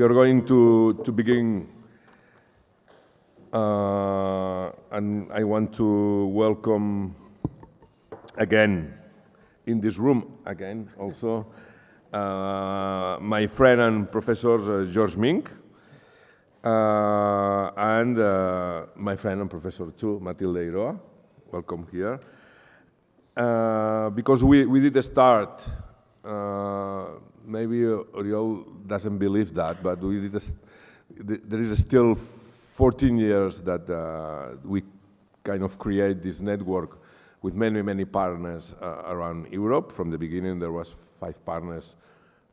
we are going to begin, and I want to welcome again in this room again also my friend and professor Georges Mink, and my friend and professor too, Matilde Eiroa. Welcome here. Because we did start, maybe Oriol doesn't believe that, but we did there is still 14 years that we kind of create this network with many partners around Europe. From the beginning there was 5 partners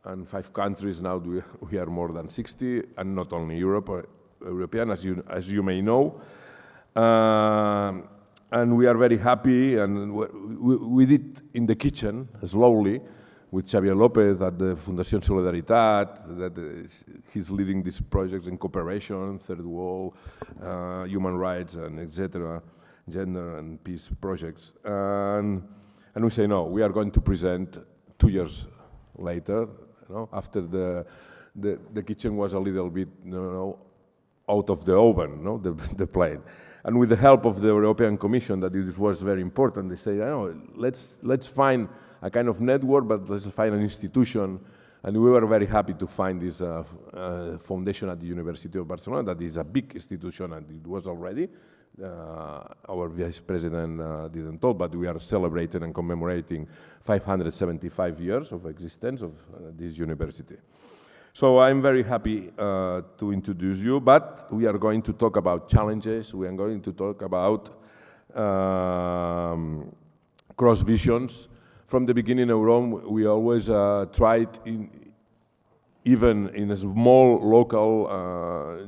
and 5 countries. Now we are more than 60, and not only European, as you may know. And we are very happy, and we did in the kitchen, slowly, with Xavier Lopez at the Fundación Solidaritat, that he's leading these projects in cooperation, third world, human rights, and etc., gender and peace projects. And we say, no, we are going to present 2 years later, after the kitchen was a little bit, out of the oven, the plate. And with the help of the European Commission, that this was very important, they say, let's find a kind of network, but let's find an institution. And we were very happy to find this foundation at the University of Barcelona, that is a big institution, and it was already. Our vice president didn't talk, but we are celebrating and commemorating 575 years of existence of this university. So I'm very happy to introduce you, but we are going to talk about challenges. We are going to talk about cross visions. From the beginning of EUROM, we always tried, even in a small local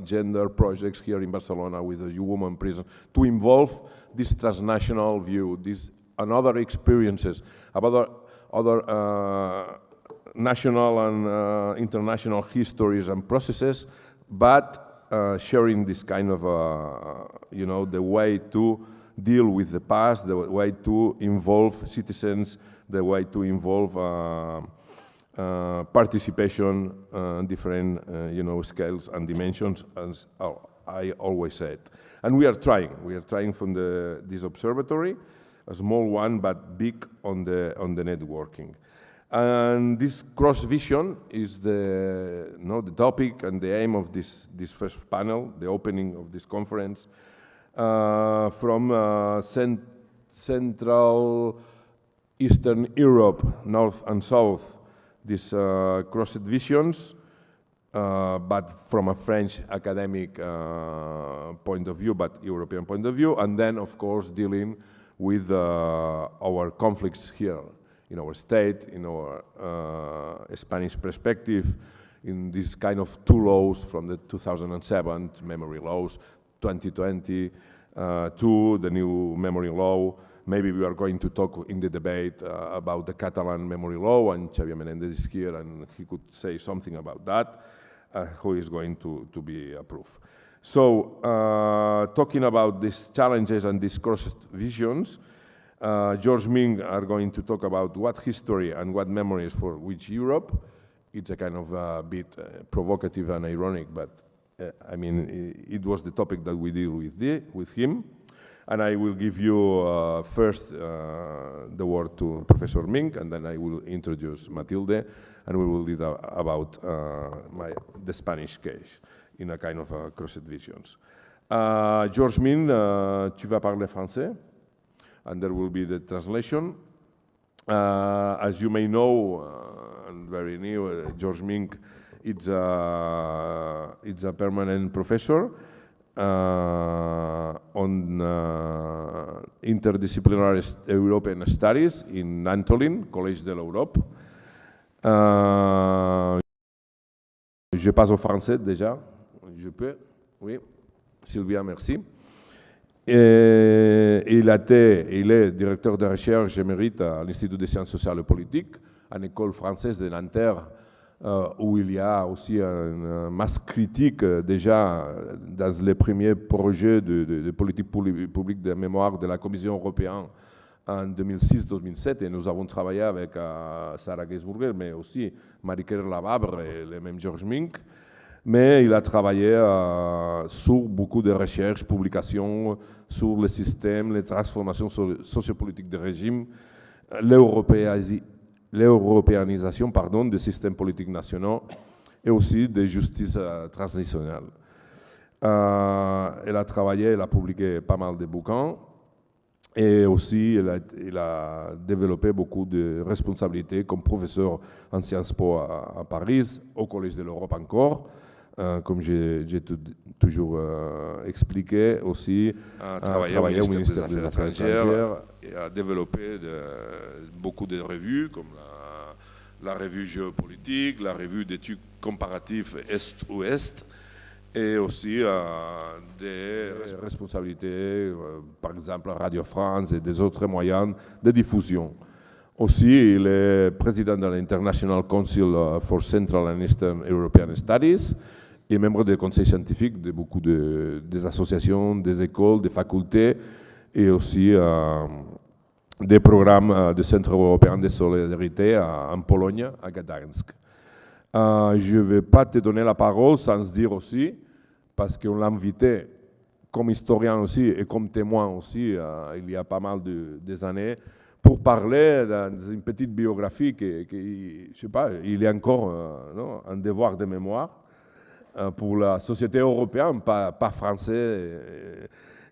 gender projects here in Barcelona with a woman prison, to involve this transnational view, and other experiences about other national and international histories and processes, but sharing this kind of, the way to deal with the past, the way to involve citizens, the way to involve participation on different, scales and dimensions, as I always said. And we are trying from this observatory, a small one, but big on the networking. And this cross vision is the topic and the aim of this first panel, the opening of this conference, from Central Eastern Europe, North and South, these crossed visions, but from a French academic point of view, but European point of view, and then of course dealing with our conflicts here in our state, in our Spanish perspective, in this kind of 2 laws from the 2007 memory laws, 2020, to the new memory law. Maybe we are going to talk in the debate about the Catalan memory law, and Xavier Menendez is here, and he could say something about that, who is going to be approved. So, talking about these challenges and these crossed visions, Georges Mink are going to talk about what history and what memories for which Europe. It's a kind of bit provocative and ironic, but I mean, it was the topic that we deal with him. And I will give you first the word to Professor Mink, and then I will introduce Matilde, and we will lead about the Spanish case in a kind of crossed visions. Georges Mink, tu vas parler français? And there will be the translation. As you may know, and very new, Georges Mink is a permanent professor on interdisciplinary European studies in Natolin, Collège de l'Europe. Je passe au français déjà. Je peux? Oui. Sylvia, merci. Il est directeur de recherche émérite à l'Institut des sciences sociales et politiques, à l'école française de Nanterre, où il y a aussi une masse critique déjà dans les premiers projets de politique publique de mémoire de la Commission européenne en 2006-2007. Et nous avons travaillé avec Sarah Geisburger, mais aussi Marie-Claire Lavabre et le même Georges Mink. mais il a travaillé sur beaucoup de recherches, publications, sur le système, les transformations sociopolitiques de régime, l'européanisation des systèmes politiques nationaux et aussi des justices transnationales. Elle a travaillé, elle a publié pas mal de bouquins et aussi elle a développé beaucoup de responsabilités comme professeur en Sciences Po à Paris, au Collège de l'Europe encore, comme j'ai toujours expliqué aussi, a travaillé au ministère des Affaires étrangères et a développé beaucoup de revues comme la revue géopolitique, la revue d'études comparatives Est-Ouest, et aussi des responsabilités, par exemple à Radio France et des autres moyens de diffusion. Aussi, il est président de l'International Council for Central and Eastern European Studies et membre du conseil scientifique de beaucoup des associations, des écoles, des facultés et aussi des programmes du Centre européen de solidarité en Pologne, à Gdańsk. Je ne vais pas te donner la parole sans dire aussi, parce qu'on l'a invité comme historien aussi et comme témoin aussi, il y a pas mal des années, pour parler d'une petite biographie qui je sais pas, il y a encore un devoir de mémoire pour la société européenne, pas français,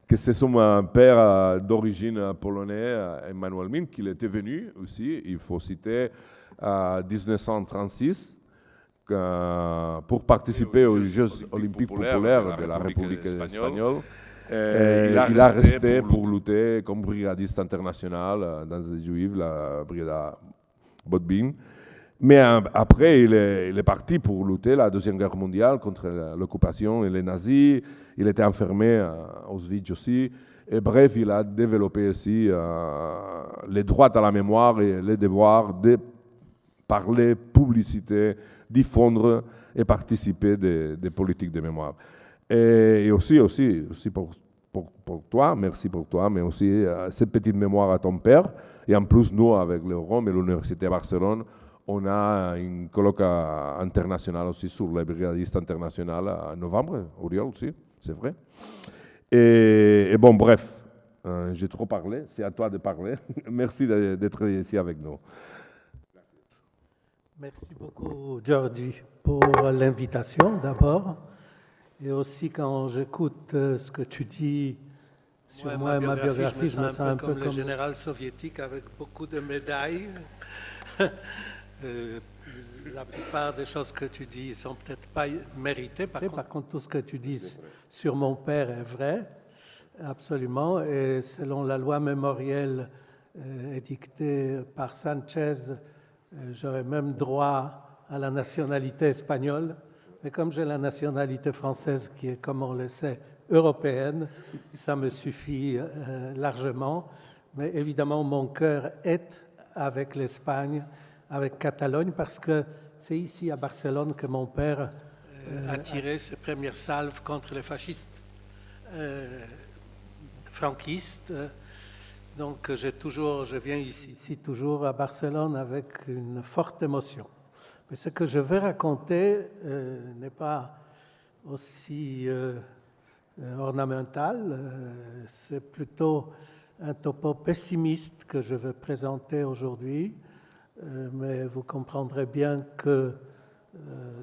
que c'est son père d'origine polonaise, Emmanuel Mink, qui était venu aussi, il faut citer, en 1936, pour participer aux Jeux olympiques populaires de la République espagnole. Il a resté pour lutter comme brigadiste international dans les Juifs, la brigade Bodbin. Mais après, il est parti pour lutter la Deuxième Guerre mondiale contre l'occupation et les nazis. Il était enfermé à Auschwitz aussi. Et bref, il a développé aussi les droits à la mémoire et les devoirs de parler, publicité, diffondre et participer des politiques de mémoire. Et aussi pour toi, merci pour toi, mais aussi cette petite mémoire à ton père. Et en plus, nous, avec l'EUROM et l'Université de Barcelone, on a une colloque internationale aussi sur les brigadistes internationales en novembre, Oriol aussi, c'est vrai. Et bon, bref, j'ai trop parlé, c'est à toi de parler. Merci d'être ici avec nous. Merci beaucoup, Jordi, pour l'invitation d'abord. Et aussi, quand j'écoute ce que tu dis sur moi et ma biographie, je me sens un peu comme le général soviétique avec beaucoup de médailles. La plupart des choses que tu dis ne sont peut-être pas méritées. Par contre, tout ce que tu dis sur mon père est vrai, absolument. Et selon la loi mémorielle édictée par Sanchez, j'aurais même droit à la nationalité espagnole. Mais comme j'ai la nationalité française, qui est, comme on le sait, européenne, ça me suffit largement. Mais évidemment, mon cœur est avec l'Espagne, avec Catalogne, parce que c'est ici à Barcelone que mon père a tiré ses premières salves contre les fascistes franquistes. Donc je viens ici toujours à Barcelone avec une forte émotion. Mais ce que je vais raconter n'est pas aussi ornemental, c'est plutôt un topo pessimiste que je vais présenter aujourd'hui. Mais vous comprendrez bien que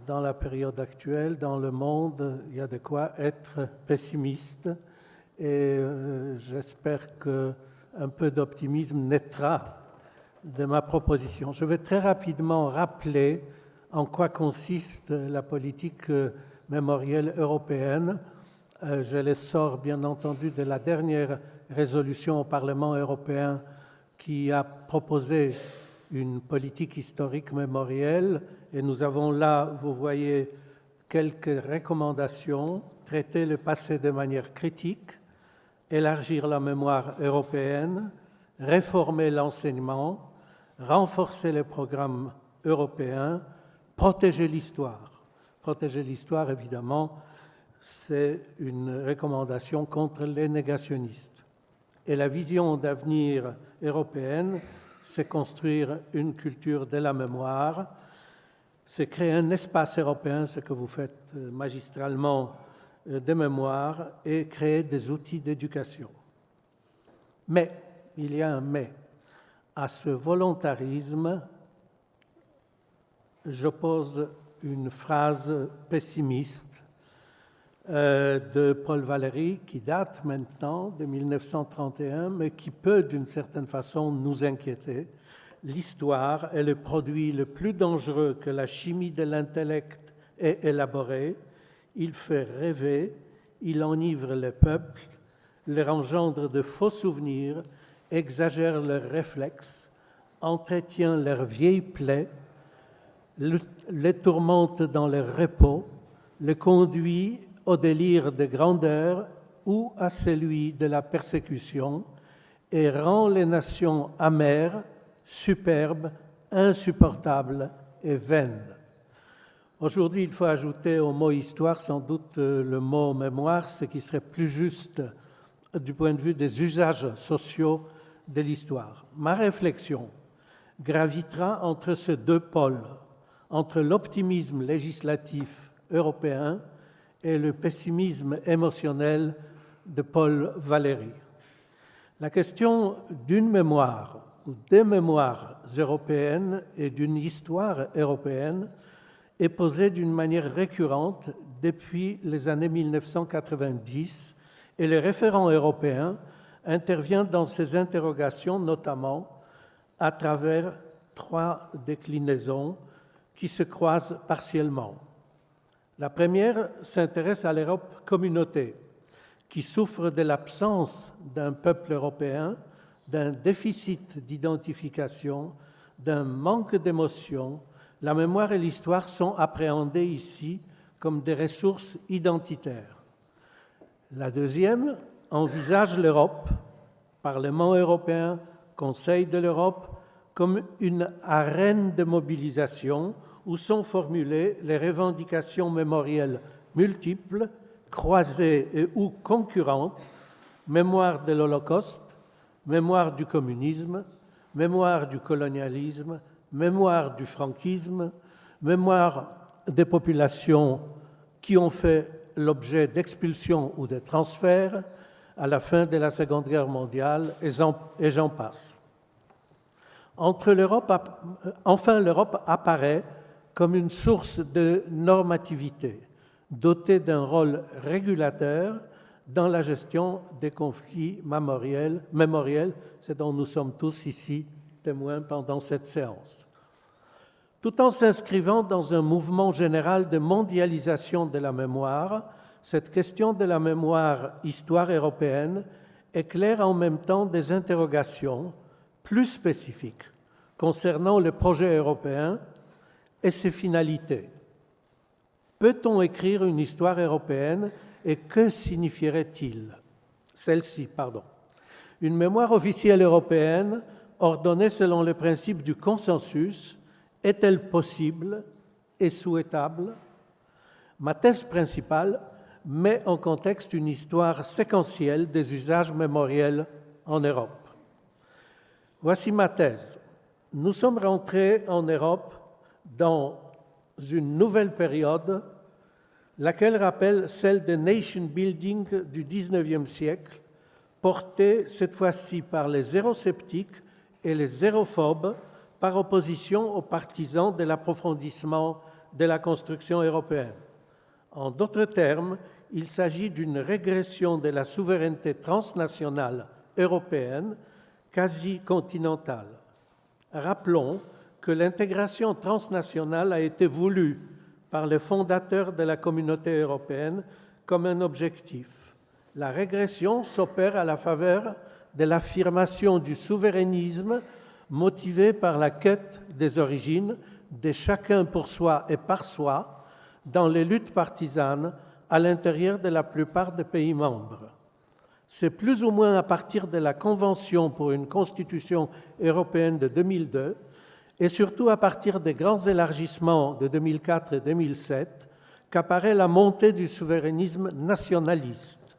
dans la période actuelle, dans le monde, il y a de quoi être pessimiste et j'espère qu'un peu d'optimisme naîtra de ma proposition. Je vais très rapidement rappeler en quoi consiste la politique mémorielle européenne. Je les sors bien entendu de la dernière résolution au Parlement européen qui a proposé une politique historique mémorielle et nous avons là, vous voyez, quelques recommandations: traiter le passé de manière critique, élargir la mémoire européenne, réformer l'enseignement, renforcer les programmes européens, protéger l'histoire. Protéger l'histoire, évidemment, c'est une recommandation contre les négationnistes. Et la vision d'avenir européenne, c'est construire une culture de la mémoire c'est créer un espace européen, ce que vous faites magistralement de mémoire, et créer des outils d'éducation. Mais, il y a un mais. À ce volontarisme, j'oppose une phrase pessimiste de Paul Valéry, qui date maintenant de 1931, mais qui peut d'une certaine façon nous inquiéter. L'histoire est le produit le plus dangereux que la chimie de l'intellect ait élaboré. Il fait rêver, il enivre les peuples, leur engendre de faux souvenirs, exagère leurs réflexes, entretient leurs vieilles plaies, les tourmente dans leur repos, les conduit au délire de grandeur ou à celui de la persécution et rend les nations amères, superbes, insupportables et vaines. Aujourd'hui, il faut ajouter au mot histoire sans doute le mot mémoire, ce qui serait plus juste du point de vue des usages sociaux de l'histoire. Ma réflexion gravitera entre ces deux pôles, entre l'optimisme législatif européen et le pessimisme émotionnel de Paul Valéry. La question d'une mémoire ou des mémoires européennes et d'une histoire européenne est posée d'une manière récurrente depuis les années 1990 et les référents européens interviennent dans ces interrogations notamment à travers 3 déclinaisons qui se croisent partiellement. La première s'intéresse à l'Europe communauté, qui souffre de l'absence d'un peuple européen, d'un déficit d'identification, d'un manque d'émotion. La mémoire et l'histoire sont appréhendées ici comme des ressources identitaires. La deuxième envisage l'Europe, Parlement européen, Conseil de l'Europe, comme une arène de mobilisation où sont formulées les revendications mémorielles multiples, croisées et ou concurrentes, mémoire de l'Holocauste, mémoire du communisme, mémoire du colonialisme, mémoire du franquisme, mémoire des populations qui ont fait l'objet d'expulsions ou de transferts à la fin de la Seconde Guerre mondiale, et j'en passe. Enfin, l'Europe apparaît comme une source de normativité, dotée d'un rôle régulateur dans la gestion des conflits mémoriels, c'est dont nous sommes tous ici témoins pendant cette séance. Tout en s'inscrivant dans un mouvement général de mondialisation de la mémoire, cette question de la mémoire histoire européenne éclaire en même temps des interrogations plus spécifiques concernant le projet européen et ses finalités. Peut-on écrire une histoire européenne et que signifierait-il celle-ci, Une mémoire officielle européenne ordonnée selon le principe du consensus est-elle possible et souhaitable? Ma thèse principale met en contexte une histoire séquentielle des usages mémoriels en Europe. Voici ma thèse. Nous sommes rentrés en Europe dans une nouvelle période, laquelle rappelle celle des nation building du XIXe siècle, portée cette fois-ci par les zérosceptiques et les zérophobes, par opposition aux partisans de l'approfondissement de la construction européenne. En d'autres termes, il s'agit d'une régression de la souveraineté transnationale européenne quasi continentale. Rappelons que l'intégration transnationale a été voulue par les fondateurs de la communauté européenne comme un objectif. La régression s'opère à la faveur de l'affirmation du souverainisme motivé par la quête des origines, de chacun pour soi et par soi, dans les luttes partisanes à l'intérieur de la plupart des pays membres. C'est plus ou moins à partir de la Convention pour une Constitution européenne de 2002 et surtout à partir des grands élargissements de 2004 et 2007 qu'apparaît la montée du souverainisme nationaliste.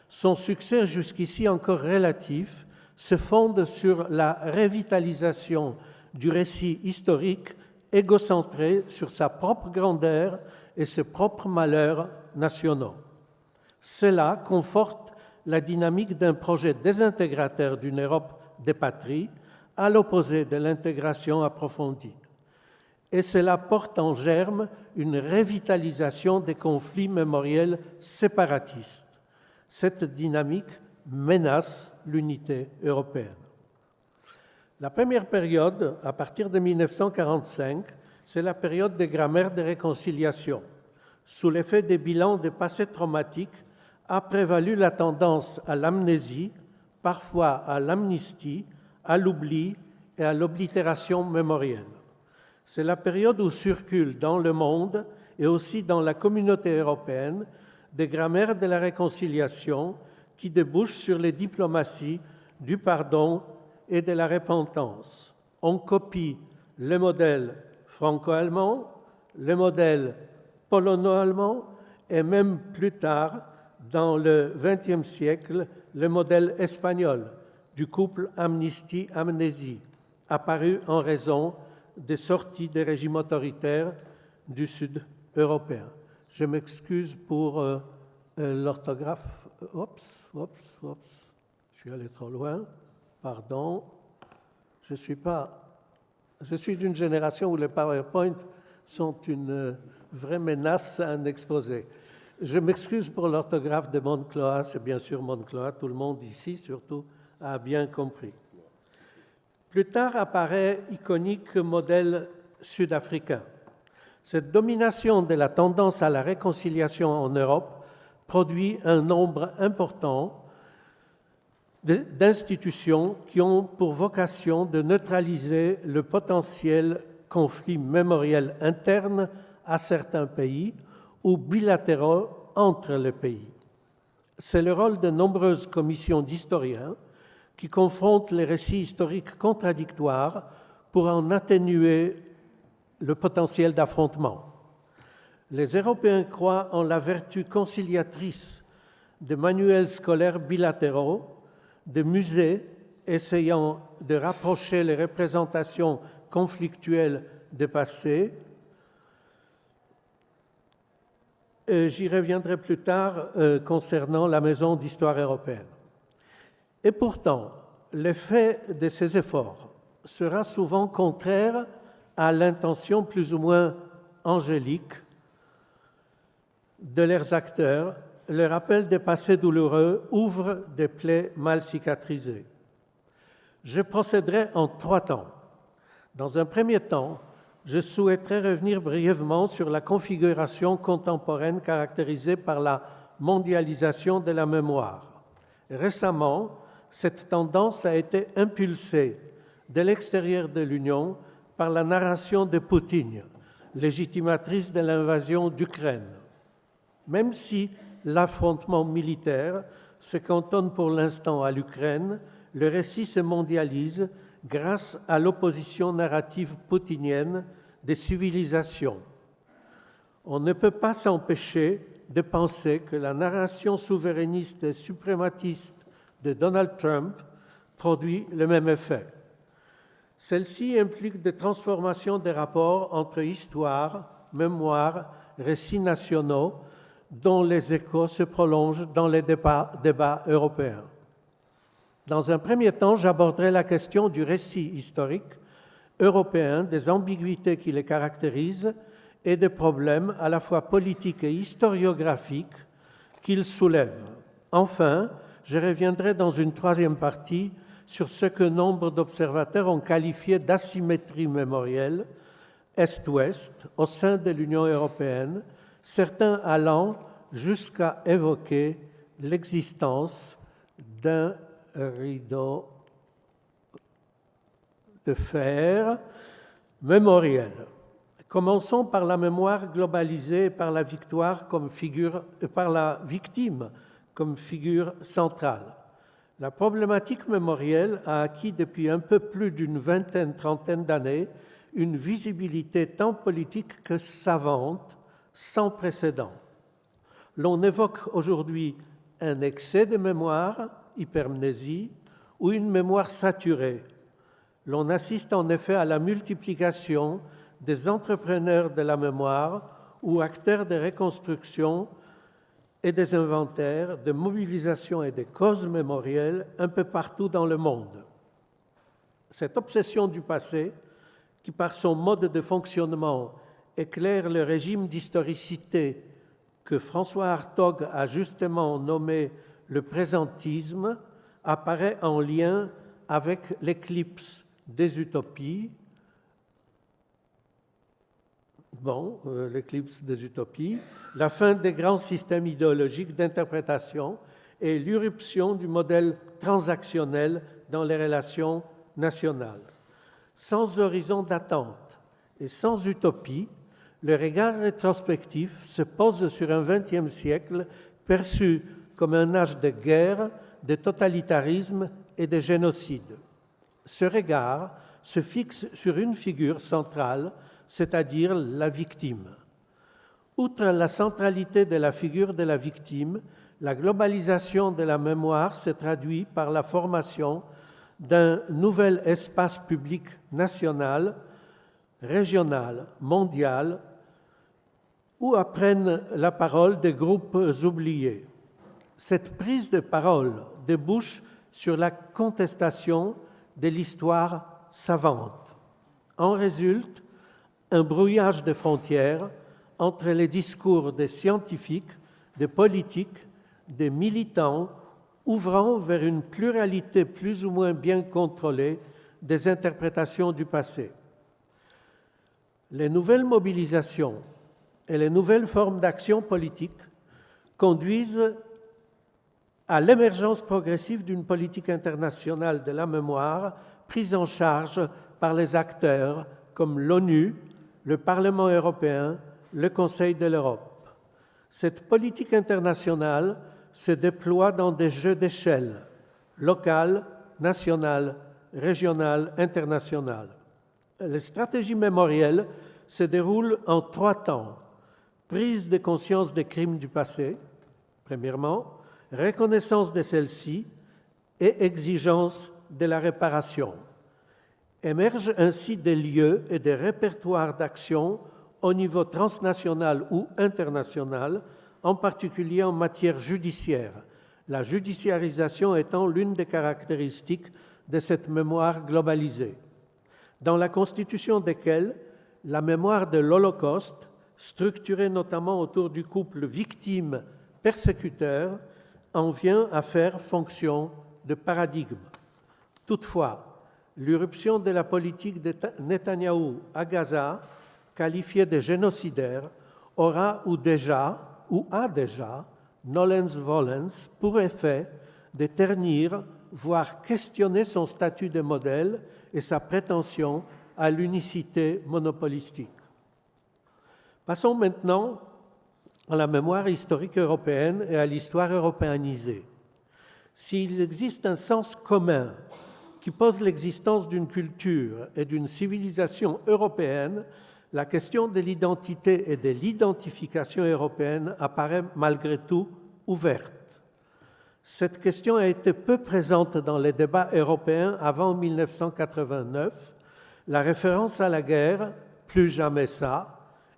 Son succès jusqu'ici encore relatif se fonde sur la revitalisation du récit historique égocentré sur sa propre grandeur et ses propres malheurs nationaux. Cela conforte la dynamique d'un projet désintégrateur d'une Europe des patries, à l'opposé de l'intégration approfondie. Et cela porte en germe une revitalisation des conflits mémoriels séparatistes. Cette dynamique menace l'unité européenne. La première période, à partir de 1945, c'est la période des grammaires de réconciliation. Sous l'effet des bilans des passés traumatiques, a prévalu la tendance à l'amnésie, parfois à l'amnistie, à l'oubli et à l'oblitération mémorielle. C'est la période où circulent dans le monde et aussi dans la communauté européenne des grammaires de la réconciliation qui débouchent sur les diplomaties du pardon et de la repentance. On copie le modèle franco-allemand, le modèle polono-allemand et même plus tard, dans le XXe siècle, le modèle espagnol du couple amnistie-amnésie, apparu en raison des sorties des régimes autoritaires du Sud européen. Je m'excuse pour l'orthographe. Je suis allé trop loin. Pardon. Je suis d'une génération où les PowerPoint sont une vraie menace à un exposé. Je m'excuse pour l'orthographe de Moncloa, c'est bien sûr Moncloa, tout le monde ici surtout a bien compris. Plus tard apparaît iconique modèle sud-africain. Cette domination de la tendance à la réconciliation en Europe produit un nombre important d'institutions qui ont pour vocation de neutraliser le potentiel conflit mémoriel interne à certains pays ou bilatéraux entre les pays. C'est le rôle de nombreuses commissions d'historiens qui confrontent les récits historiques contradictoires pour en atténuer le potentiel d'affrontement. Les Européens croient en la vertu conciliatrice de manuels scolaires bilatéraux, de musées essayant de rapprocher les représentations conflictuelles des passés. J'y reviendrai plus tard concernant la Maison d'histoire européenne. Et pourtant, l'effet de ces efforts sera souvent contraire à l'intention plus ou moins angélique de leurs acteurs. Le rappel des passés douloureux ouvre des plaies mal cicatrisées. Je procéderai en 3 temps. Dans un premier temps, je souhaiterais revenir brièvement sur la configuration contemporaine caractérisée par la mondialisation de la mémoire. Récemment, cette tendance a été impulsée de l'extérieur de l'Union par la narration de Poutine, légitimatrice de l'invasion d'Ukraine. Même si l'affrontement militaire se cantonne pour l'instant à l'Ukraine, le récit se mondialise grâce à l'opposition narrative poutinienne des civilisations. On ne peut pas s'empêcher de penser que la narration souverainiste et suprématiste de Donald Trump produit le même effet. Celle-ci implique des transformations des rapports entre histoire, mémoire, récits nationaux, dont les échos se prolongent dans les débats européens. Dans un premier temps, j'aborderai la question du récit historique européen, des ambiguïtés qui les caractérisent et des problèmes à la fois politiques et historiographiques qu'il soulève. Enfin, je reviendrai dans une troisième partie sur ce que nombre d'observateurs ont qualifié d'asymétrie mémorielle Est-Ouest au sein de l'Union européenne, certains allant jusqu'à évoquer l'existence d'un rideau de fer mémoriel. Commençons par la mémoire globalisée et par la victime comme figure centrale. La problématique mémorielle a acquis depuis un peu plus d'une trentaine d'années une visibilité tant politique que savante, sans précédent. L'on évoque aujourd'hui un excès de mémoire, hypermnésie, ou une mémoire saturée. L'on assiste en effet à la multiplication des entrepreneurs de la mémoire ou acteurs de reconstruction et des inventaires, de mobilisation et des causes mémorielles un peu partout dans le monde. Cette obsession du passé, qui par son mode de fonctionnement éclaire le régime d'historicité que François Hartog a justement nommé le présentisme, apparaît en lien avec l'éclipse des utopies. L'éclipse des utopies, la fin des grands systèmes idéologiques d'interprétation et l'irruption du modèle transactionnel dans les relations nationales. Sans horizon d'attente et sans utopie, le regard rétrospectif se pose sur un XXe siècle perçu comme un âge de guerre, de totalitarisme et de génocide. Ce regard se fixe sur une figure centrale, c'est-à-dire la victime. Outre la centralité de la figure de la victime, la globalisation de la mémoire se traduit par la formation d'un nouvel espace public national, régional, mondial, où apprennent la parole des groupes oubliés. Cette prise de parole débouche sur la contestation de l'histoire savante. En résulte un brouillage de frontières entre les discours des scientifiques, des politiques, des militants, ouvrant vers une pluralité plus ou moins bien contrôlée des interprétations du passé. Les nouvelles mobilisations et les nouvelles formes d'action politique conduisent à l'émergence progressive d'une politique internationale de la mémoire prise en charge par les acteurs comme l'ONU, le Parlement européen, le Conseil de l'Europe. Cette politique internationale se déploie dans des jeux d'échelle, locales, nationales, régionales, internationales. Les stratégies mémorielles se déroulent en 3 temps. Prise de conscience des crimes du passé, premièrement, reconnaissance de celles-ci et exigence de la réparation. Émergent ainsi des lieux et des répertoires d'action au niveau transnational ou international, en particulier en matière judiciaire, la judiciarisation étant l'une des caractéristiques de cette mémoire globalisée, dans la constitution desquelles la mémoire de l'Holocauste, structurée notamment autour du couple victime-persécuteur, en vient à faire fonction de paradigme. Toutefois, l'irruption de la politique de Netanyahou à Gaza, qualifiée de génocidaire, aura ou a déjà, nolens volens, pour effet de ternir, voire questionner son statut de modèle et sa prétention à l'unicité monopolistique. Passons maintenant à la mémoire historique européenne et à l'histoire européanisée. S'il existe un sens commun qui pose l'existence d'une culture et d'une civilisation européenne, la question de l'identité et de l'identification européenne apparaît malgré tout ouverte. Cette question a été peu présente dans les débats européens avant 1989. La référence à la guerre, plus jamais ça,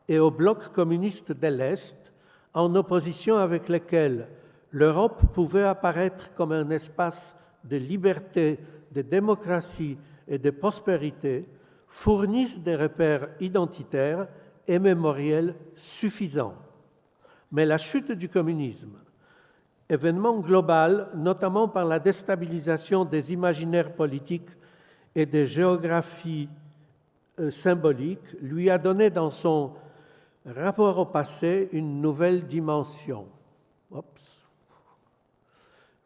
et au bloc communiste de l'Est, en opposition avec lesquels l'Europe pouvait apparaître comme un espace de liberté, de démocratie et de prospérité, fournissent des repères identitaires et mémoriels suffisants. Mais la chute du communisme, événement global notamment par la déstabilisation des imaginaires politiques et des géographies symboliques, lui a donné dans son rapport au passé une nouvelle dimension.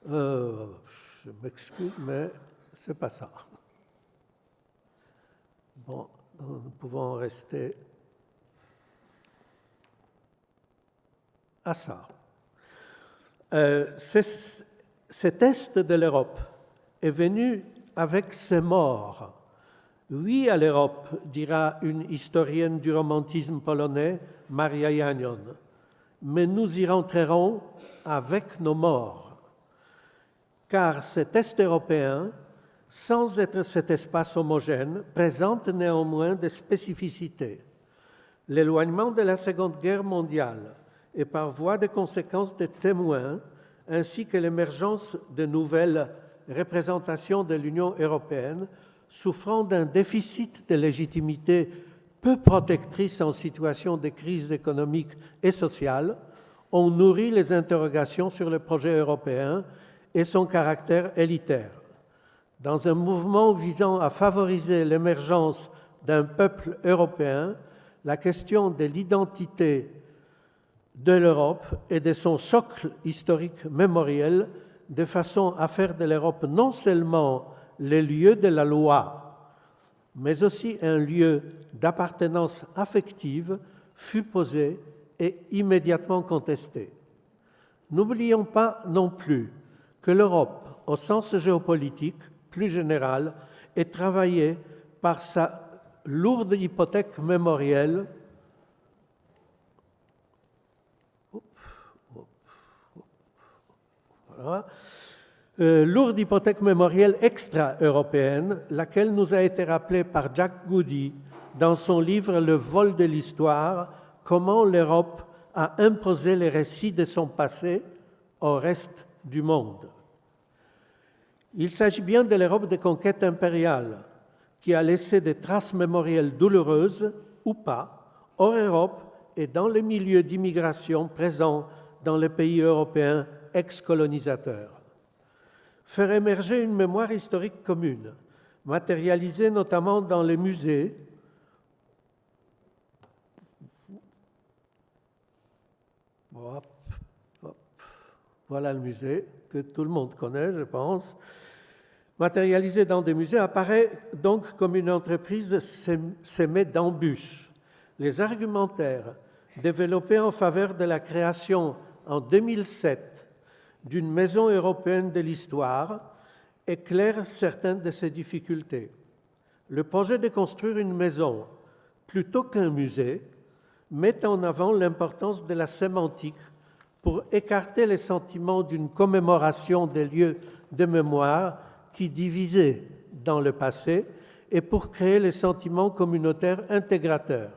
Je m'excuse, mais ce n'est pas ça. Bon, nous pouvons rester à ça. Cet Est de l'Europe est venu avec ses morts. Oui à l'Europe, dira une historienne du romantisme polonais, Maria Janion, mais nous y rentrerons avec nos morts. Car cet Est européen, sans être cet espace homogène, présente néanmoins des spécificités. L'éloignement de la Seconde Guerre mondiale et par voie de conséquence des témoins, ainsi que l'émergence de nouvelles représentations de l'Union européenne, souffrant d'un déficit de légitimité peu protectrice en situation de crise économique et sociale, ont nourri les interrogations sur le projet européen et son caractère élitaire. Dans un mouvement visant à favoriser l'émergence d'un peuple européen, la question de l'identité de l'Europe et de son socle historique mémoriel, de façon à faire de l'Europe non seulement le lieu de la loi, mais aussi un lieu d'appartenance affective, fut posée et immédiatement contestée. N'oublions pas non plus que l'Europe, au sens géopolitique plus général, est travaillée par sa lourde hypothèque mémorielle lourde hypothèque mémorielle extra-européenne, laquelle nous a été rappelée par Jack Goody dans son livre « Le vol de l'histoire », comment l'Europe a imposé les récits de son passé au reste du monde. Il s'agit bien de l'Europe des conquêtes impériales, qui a laissé des traces mémorielles douloureuses ou pas, hors Europe et dans les milieux d'immigration présents dans les pays européens ex-colonisateurs. Faire émerger une mémoire historique commune, matérialisée notamment dans les musées, voilà le musée que tout le monde connaît, je pense, matérialisée dans des musées, apparaît donc comme une entreprise semée d'embûches. Les argumentaires développés en faveur de la création en 2007 d'une maison européenne de l'histoire éclaire certaines de ces difficultés. Le projet de construire une maison plutôt qu'un musée met en avant l'importance de la sémantique pour écarter les sentiments d'une commémoration des lieux de mémoire qui divisaient dans le passé et pour créer les sentiments communautaires intégrateurs.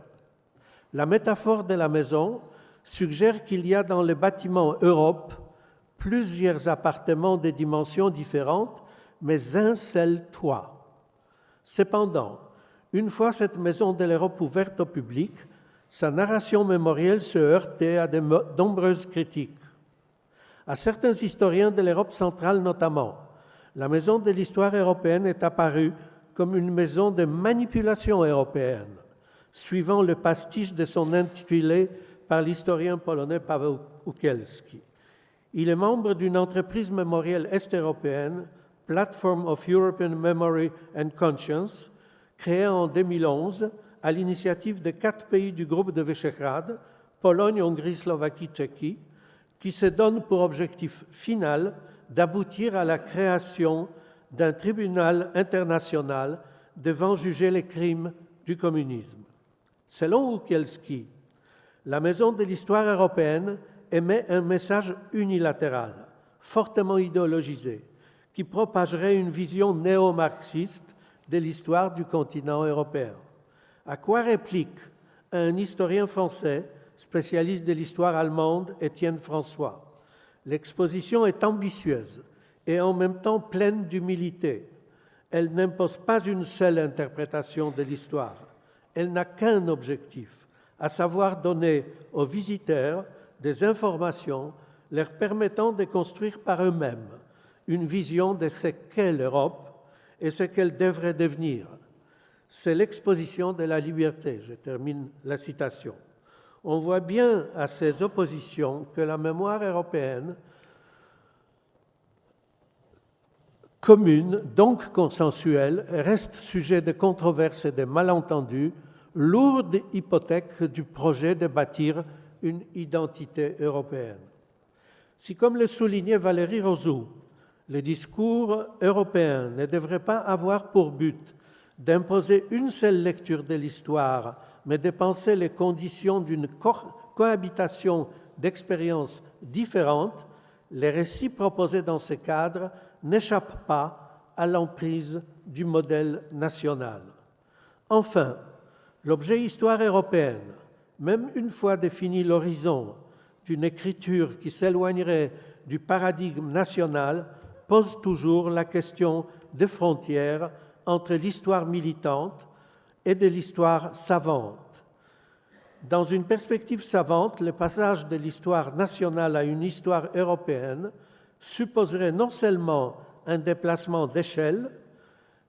La métaphore de la maison suggère qu'il y a dans le bâtiment Europe plusieurs appartements de dimensions différentes, mais un seul toit. Cependant, une fois cette maison de l'Europe ouverte au public, sa narration mémorielle se heurtait à de nombreuses critiques. À certains historiens de l'Europe centrale notamment, la maison de l'histoire européenne est apparue comme une maison de manipulation européenne, suivant le pastiche de son intitulé par l'historien polonais Paweł Ukielski. Il est membre d'une entreprise mémorielle est-européenne, Platform of European Memory and Conscience, créée en 2011 à l'initiative de 4 pays du groupe de Visegrád, Pologne, Hongrie, Slovaquie, Tchéquie, qui se donne pour objectif final d'aboutir à la création d'un tribunal international devant juger les crimes du communisme. Selon Ukielski, la Maison de l'histoire européenne émet un message unilatéral, fortement idéologisé, qui propagerait une vision néo-marxiste de l'histoire du continent européen. À quoi réplique un historien français, spécialiste de l'histoire allemande, Étienne François? L'exposition est ambitieuse et en même temps pleine d'humilité. Elle n'impose pas une seule interprétation de l'histoire. Elle n'a qu'un objectif, à savoir donner aux visiteurs des informations leur permettant de construire par eux-mêmes une vision de ce qu'est l'Europe et ce qu'elle devrait devenir. C'est l'exposition de la liberté. Je termine la citation. On voit bien à ces oppositions que la mémoire européenne commune, donc consensuelle, reste sujet de controverses et de malentendus, lourde hypothèque du projet de bâtir une identité européenne. Si, comme le soulignait Valérie Rozou, le discours européen ne devrait pas avoir pour but d'imposer une seule lecture de l'histoire, mais de penser les conditions d'une cohabitation d'expériences différentes, les récits proposés dans ce cadre n'échappent pas à l'emprise du modèle national. Enfin, l'objet histoire européenne, même une fois défini l'horizon d'une écriture qui s'éloignerait du paradigme national, pose toujours la question des frontières entre l'histoire militante et de l'histoire savante. Dans une perspective savante, le passage de l'histoire nationale à une histoire européenne supposerait non seulement un déplacement d'échelle,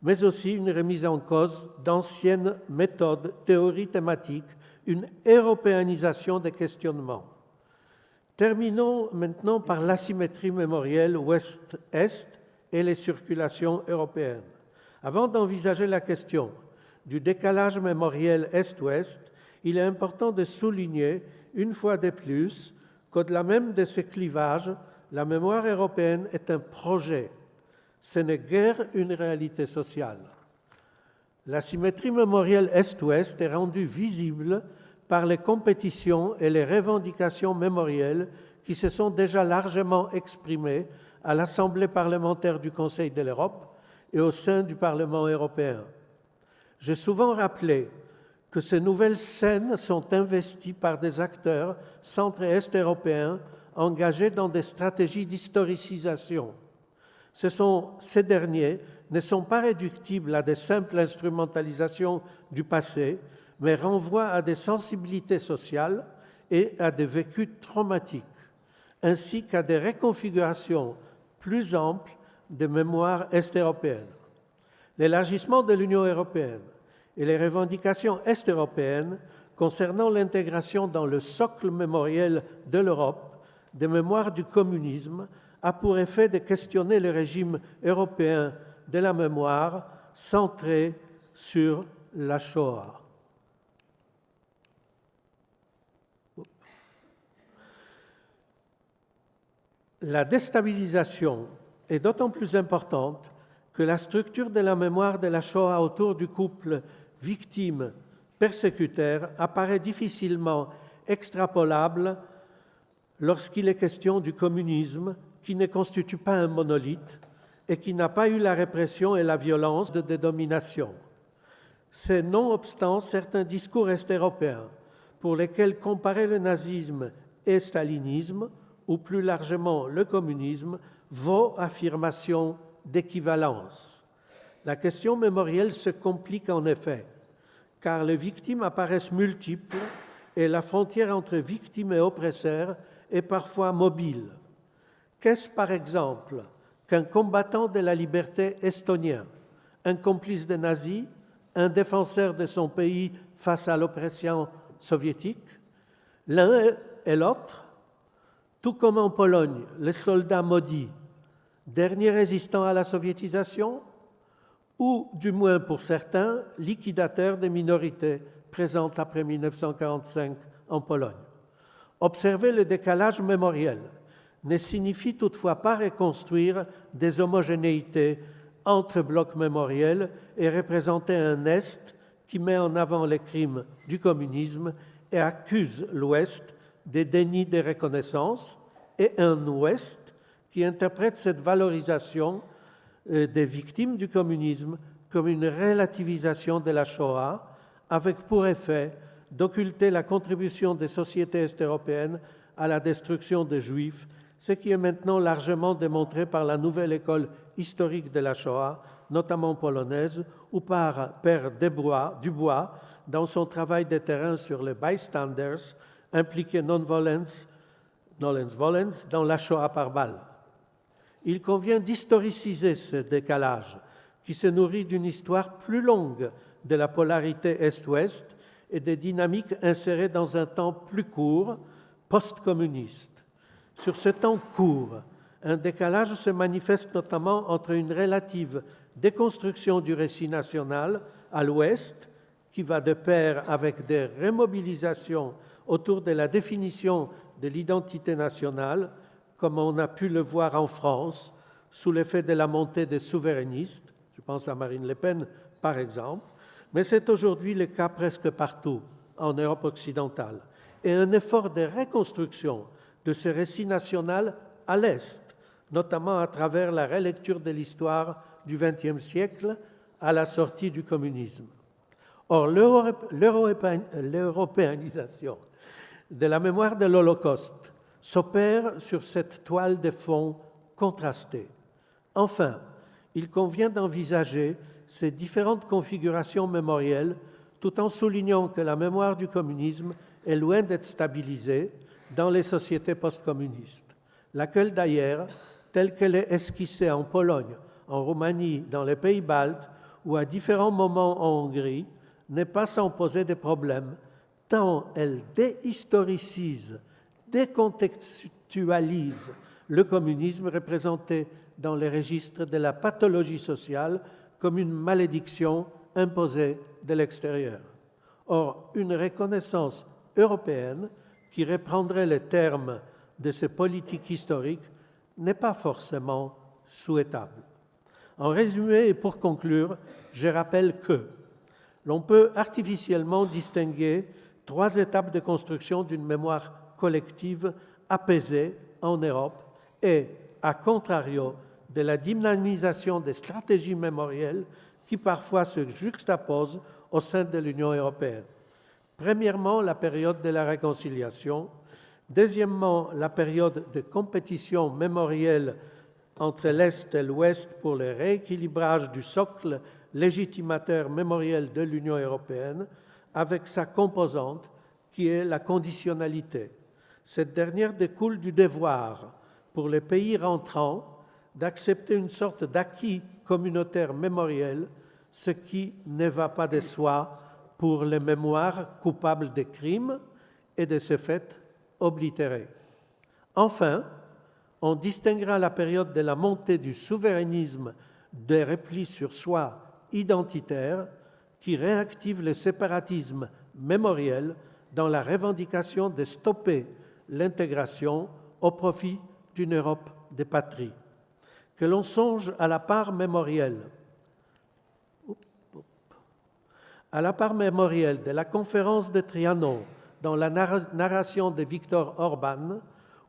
mais aussi une remise en cause d'anciennes méthodes, théories thématiques, une européanisation des questionnements. Terminons maintenant par l'asymétrie mémorielle ouest-est et les circulations européennes. Avant d'envisager la question du décalage mémoriel est-ouest, il est important de souligner une fois de plus qu'au-delà même de ces clivages, la mémoire européenne est un projet. Ce n'est guère une réalité sociale. La symétrie mémorielle Est-Ouest est rendue visible par les compétitions et les revendications mémorielles qui se sont déjà largement exprimées à l'Assemblée parlementaire du Conseil de l'Europe et au sein du Parlement européen. J'ai souvent rappelé que ces nouvelles scènes sont investies par des acteurs centre- et est-européens engagés dans des stratégies d'historicisation. Ces derniers ne sont pas réductibles à des simples instrumentalisations du passé, mais renvoient à des sensibilités sociales et à des vécus traumatiques, ainsi qu'à des reconfigurations plus amples des mémoires est-européennes. L'élargissement de l'Union européenne et les revendications est-européennes concernant l'intégration dans le socle mémoriel de l'Europe des mémoires du communisme a pour effet de questionner le régime européen de la mémoire centré sur la Shoah. La déstabilisation est d'autant plus importante que la structure de la mémoire de la Shoah autour du couple victime-persécuteur apparaît difficilement extrapolable lorsqu'il est question du communisme qui ne constitue pas un monolithe et qui n'a pas eu la répression et la violence de domination. C'est nonobstant certains discours est-européens pour lesquels comparer le nazisme et stalinisme, ou plus largement le communisme, vaut affirmation d'équivalence. La question mémorielle se complique en effet, car les victimes apparaissent multiples et la frontière entre victimes et oppresseurs est parfois mobile. Qu'est-ce par exemple qu'un combattant de la liberté estonien, un complice des nazis, un défenseur de son pays face à l'oppression soviétique? L'un et l'autre, tout comme en Pologne, les soldats maudits, derniers résistants à la soviétisation, ou du moins pour certains, liquidateurs des minorités présentes après 1945 en Pologne. Observer le décalage mémoriel ne signifie toutefois pas reconstruire des homogénéités entre blocs mémoriels et représenter un Est qui met en avant les crimes du communisme et accuse l'Ouest des dénis de reconnaissance, et un Ouest qui interprète cette valorisation des victimes du communisme comme une relativisation de la Shoah, avec pour effet d'occulter la contribution des sociétés est-européennes à la destruction des Juifs, ce qui est maintenant largement démontré par la nouvelle école historique de la Shoah, notamment polonaise, ou par Père Dubois dans son travail de terrain sur les bystanders, impliqués nolens volens dans la Shoah par balle. Il convient d'historiciser ce décalage qui se nourrit d'une histoire plus longue de la polarité Est-Ouest et des dynamiques insérées dans un temps plus court, post-communiste. Sur ce temps court, un décalage se manifeste notamment entre une relative déconstruction du récit national à l'Ouest, qui va de pair avec des remobilisations autour de la définition de l'identité nationale, comme on a pu le voir en France, sous l'effet de la montée des souverainistes, je pense à Marine Le Pen par exemple, mais c'est aujourd'hui le cas presque partout en Europe occidentale, et un effort de reconstruction de ce récit national à l'Est, notamment à travers la relecture de l'histoire du XXe siècle à la sortie du communisme. Or, l'européanisation de la mémoire de l'Holocauste s'opère sur cette toile de fond contrastée. Enfin, il convient d'envisager ces différentes configurations mémorielles tout en soulignant que la mémoire du communisme est loin d'être stabilisée dans les sociétés postcommunistes, laquelle d'ailleurs, telle qu'elle est esquissée en Pologne, en Roumanie, dans les pays baltes ou à différents moments en Hongrie, n'est pas sans poser des problèmes, tant elle déhistoricise, décontextualise le communisme représenté dans les registres de la pathologie sociale comme une malédiction imposée de l'extérieur. Or, une reconnaissance européenne qui reprendrait les termes de ces politiques historiques n'est pas forcément souhaitable. En résumé et pour conclure, je rappelle que l'on peut artificiellement distinguer 3 étapes de construction d'une mémoire collective apaisée en Europe et, à contrario, de la dynamisation des stratégies mémorielles qui parfois se juxtaposent au sein de l'Union européenne. Premièrement, la période de la réconciliation. Deuxièmement, la période de compétition mémorielle entre l'Est et l'Ouest pour le rééquilibrage du socle légitimateur mémoriel de l'Union européenne avec sa composante qui est la conditionnalité. Cette dernière découle du devoir pour les pays rentrants d'accepter une sorte d'acquis communautaire mémoriel, ce qui ne va pas de soi pour les mémoires coupables de crimes et de ce fait oblitérées. Enfin, on distinguera la période de la montée du souverainisme des replis sur soi identitaire qui réactive le séparatisme mémoriel dans la revendication de stopper l'intégration au profit d'une Europe des patries. Que l'on songe à la part mémorielle de la conférence de Trianon dans la narration de Viktor Orban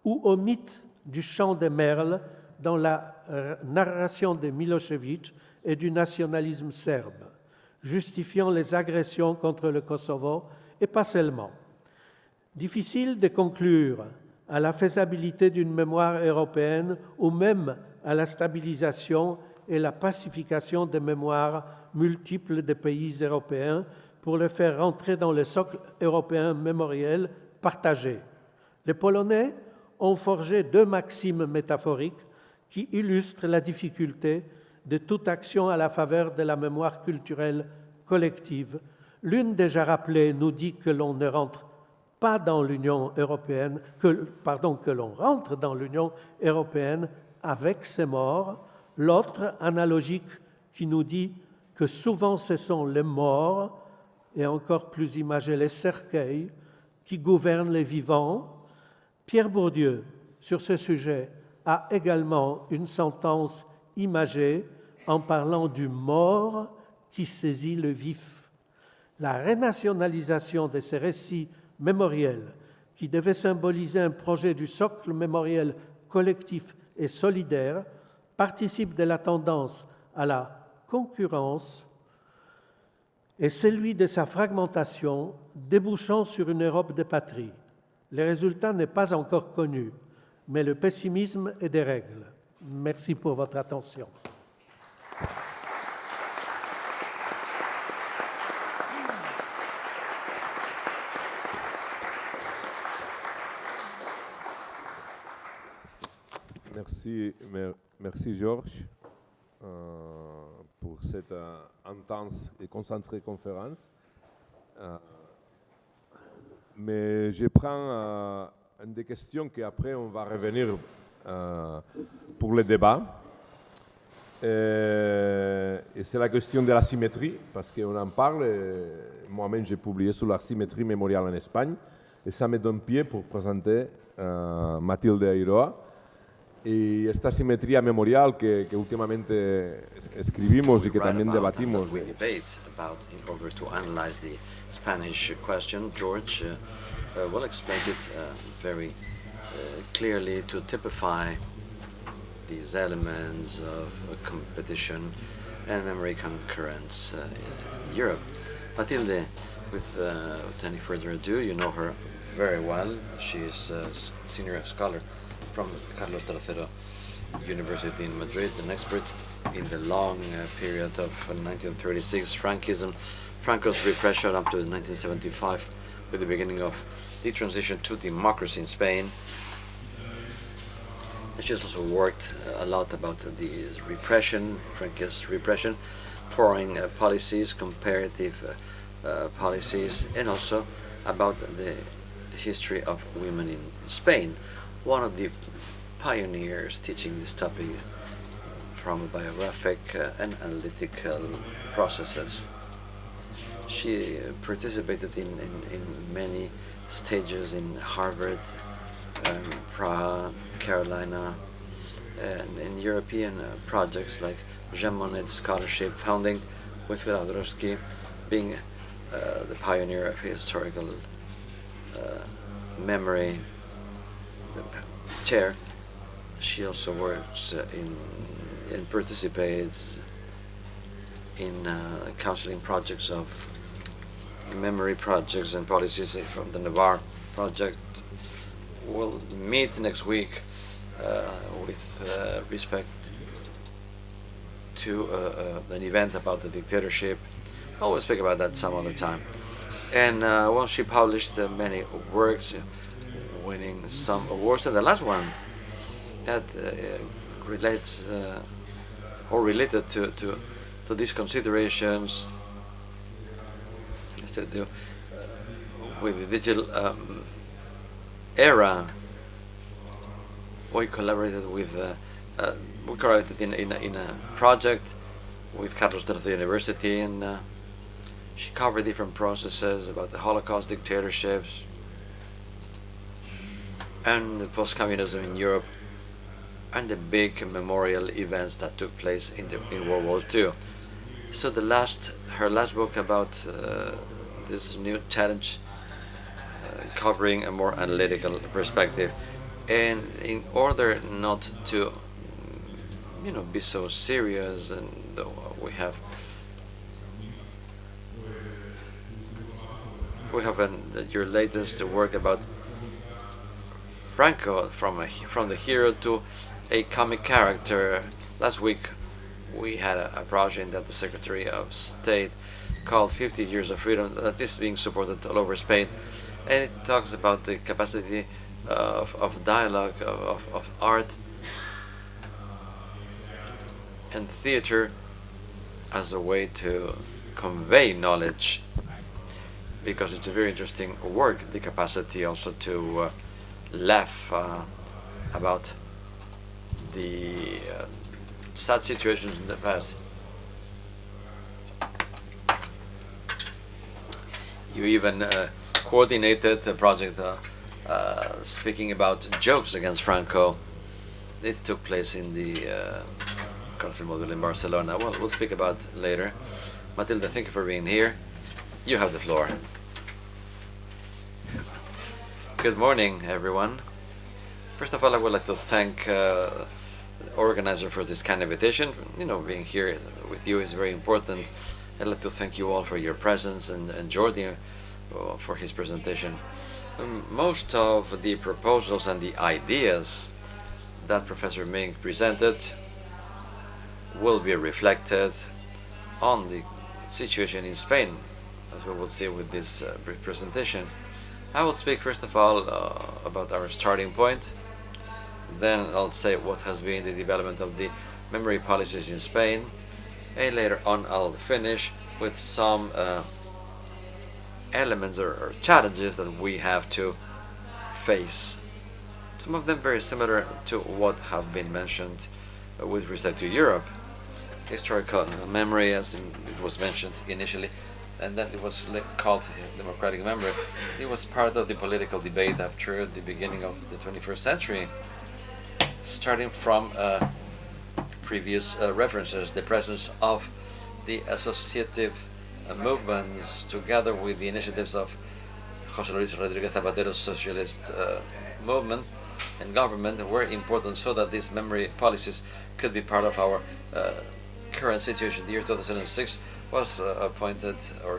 ou au mythe du chant des merles dans la narration de Milošević et du nationalisme serbe, justifiant les agressions contre le Kosovo et pas seulement. Difficile de conclure à la faisabilité d'une mémoire européenne ou même à la stabilisation et la pacification des mémoires multiples des pays européens pour les faire rentrer dans le socle européen mémoriel partagé. Les Polonais ont forgé 2 maximes métaphoriques qui illustrent la difficulté de toute action à la faveur de la mémoire culturelle collective. L'une déjà rappelée nous dit que l'on ne rentre pas dans l'Union européenne, que l'on rentre dans l'Union européenne avec ses morts. L'autre, analogique, qui nous dit que souvent ce sont les morts, et encore plus imagé les cercueils, qui gouvernent les vivants. Pierre Bourdieu, sur ce sujet, a également une sentence imagée en parlant du mort qui saisit le vif. La renationalisation de ces récits mémoriels, qui devaient symboliser un projet du socle mémoriel collectif et solidaire, participe de la tendance à la concurrence et celui de sa fragmentation, débouchant sur une Europe des patries. Le résultat n'est pas encore connu, mais le pessimisme est des règles. Merci pour votre attention. Merci Georges pour cette intense et concentrée conférence. Mais je prends une des questions qu'après on va revenir pour le débat. Et c'est la question de la symétrie, parce qu'on en parle. Moi-même, j'ai publié sur la symétrie mémoriale en Espagne. Et ça me donne pied pour présenter Matilde Eiroa. Y esta simetría memorial que últimamente escribimos y que también debatimos. In order to analyze the Spanish question, George will explain it very clearly to typify these elements of competition and memory concurrence in Europe. Matilde, without any further ado, you know her very well. She is a senior scholar from Carlos III University in Madrid, an expert in the long period of 1936 Frankism, Franco's repression up to 1975, with the beginning of the transition to democracy in Spain. And she's also worked a lot about the repression, Francoist repression, foreign policies, comparative policies, and also about the history of women in Spain. One of the pioneers teaching this topic from biographic and analytical processes. She participated in many stages in Harvard, Prague, Carolina, and in European projects like Jean Monnet Scholarship Founding, with Wojciechowski being the pioneer of historical memory, the chair. She also works and participates in counseling projects of memory projects and policies from the Navarre project. We'll meet next week with respect to an event about the dictatorship. I will speak about that some other time. And well, she published many works, winning some awards, and the last one that relates or related to these considerations has to do with the digital era. We collaborated in a project with Carlos III University, and she covered different processes about the Holocaust, dictatorships, and the post-communism in Europe, and the big memorial events that took place in World War II. So her last book about this new challenge, covering a more analytical perspective, and in order not to, be so serious, and we have your latest work about Franco, from the hero to a comic character. Last week we had a project that the Secretary of State called 50 Years of Freedom, that is being supported all over Spain, and it talks about the capacity of dialogue, of art and theater as a way to convey knowledge, because it's a very interesting work, the capacity also to laugh about the sad situations in the past. You even coordinated a project speaking about jokes against Franco. It took place in the Module in Barcelona. Well, we'll speak about it later. Matilde, thank you for being here. You have the floor. Good morning, everyone. First of all, I would like to thank the organizer for this kind of invitation. Being here with you is very important. I'd like to thank you all for your presence, and Jordi for his presentation. Most of the proposals and the ideas that Professor Mink presented will be reflected on the situation in Spain, as we will see with this brief presentation. I will speak first of all about our starting point. Then I'll say what has been the development of the memory policies in Spain, and later on I'll finish with some elements or challenges that we have to face. Some of them very similar to what have been mentioned with respect to Europe. Historical memory, as it was mentioned initially, and then it was called democratic memory. It was part of the political debate after the beginning of the 21st century, starting from previous references, the presence of the associative movements, together with the initiatives of José Luis Rodríguez Zapatero's socialist movement, and government were important so that these memory policies could be part of our current situation. The year 2006 was appointed or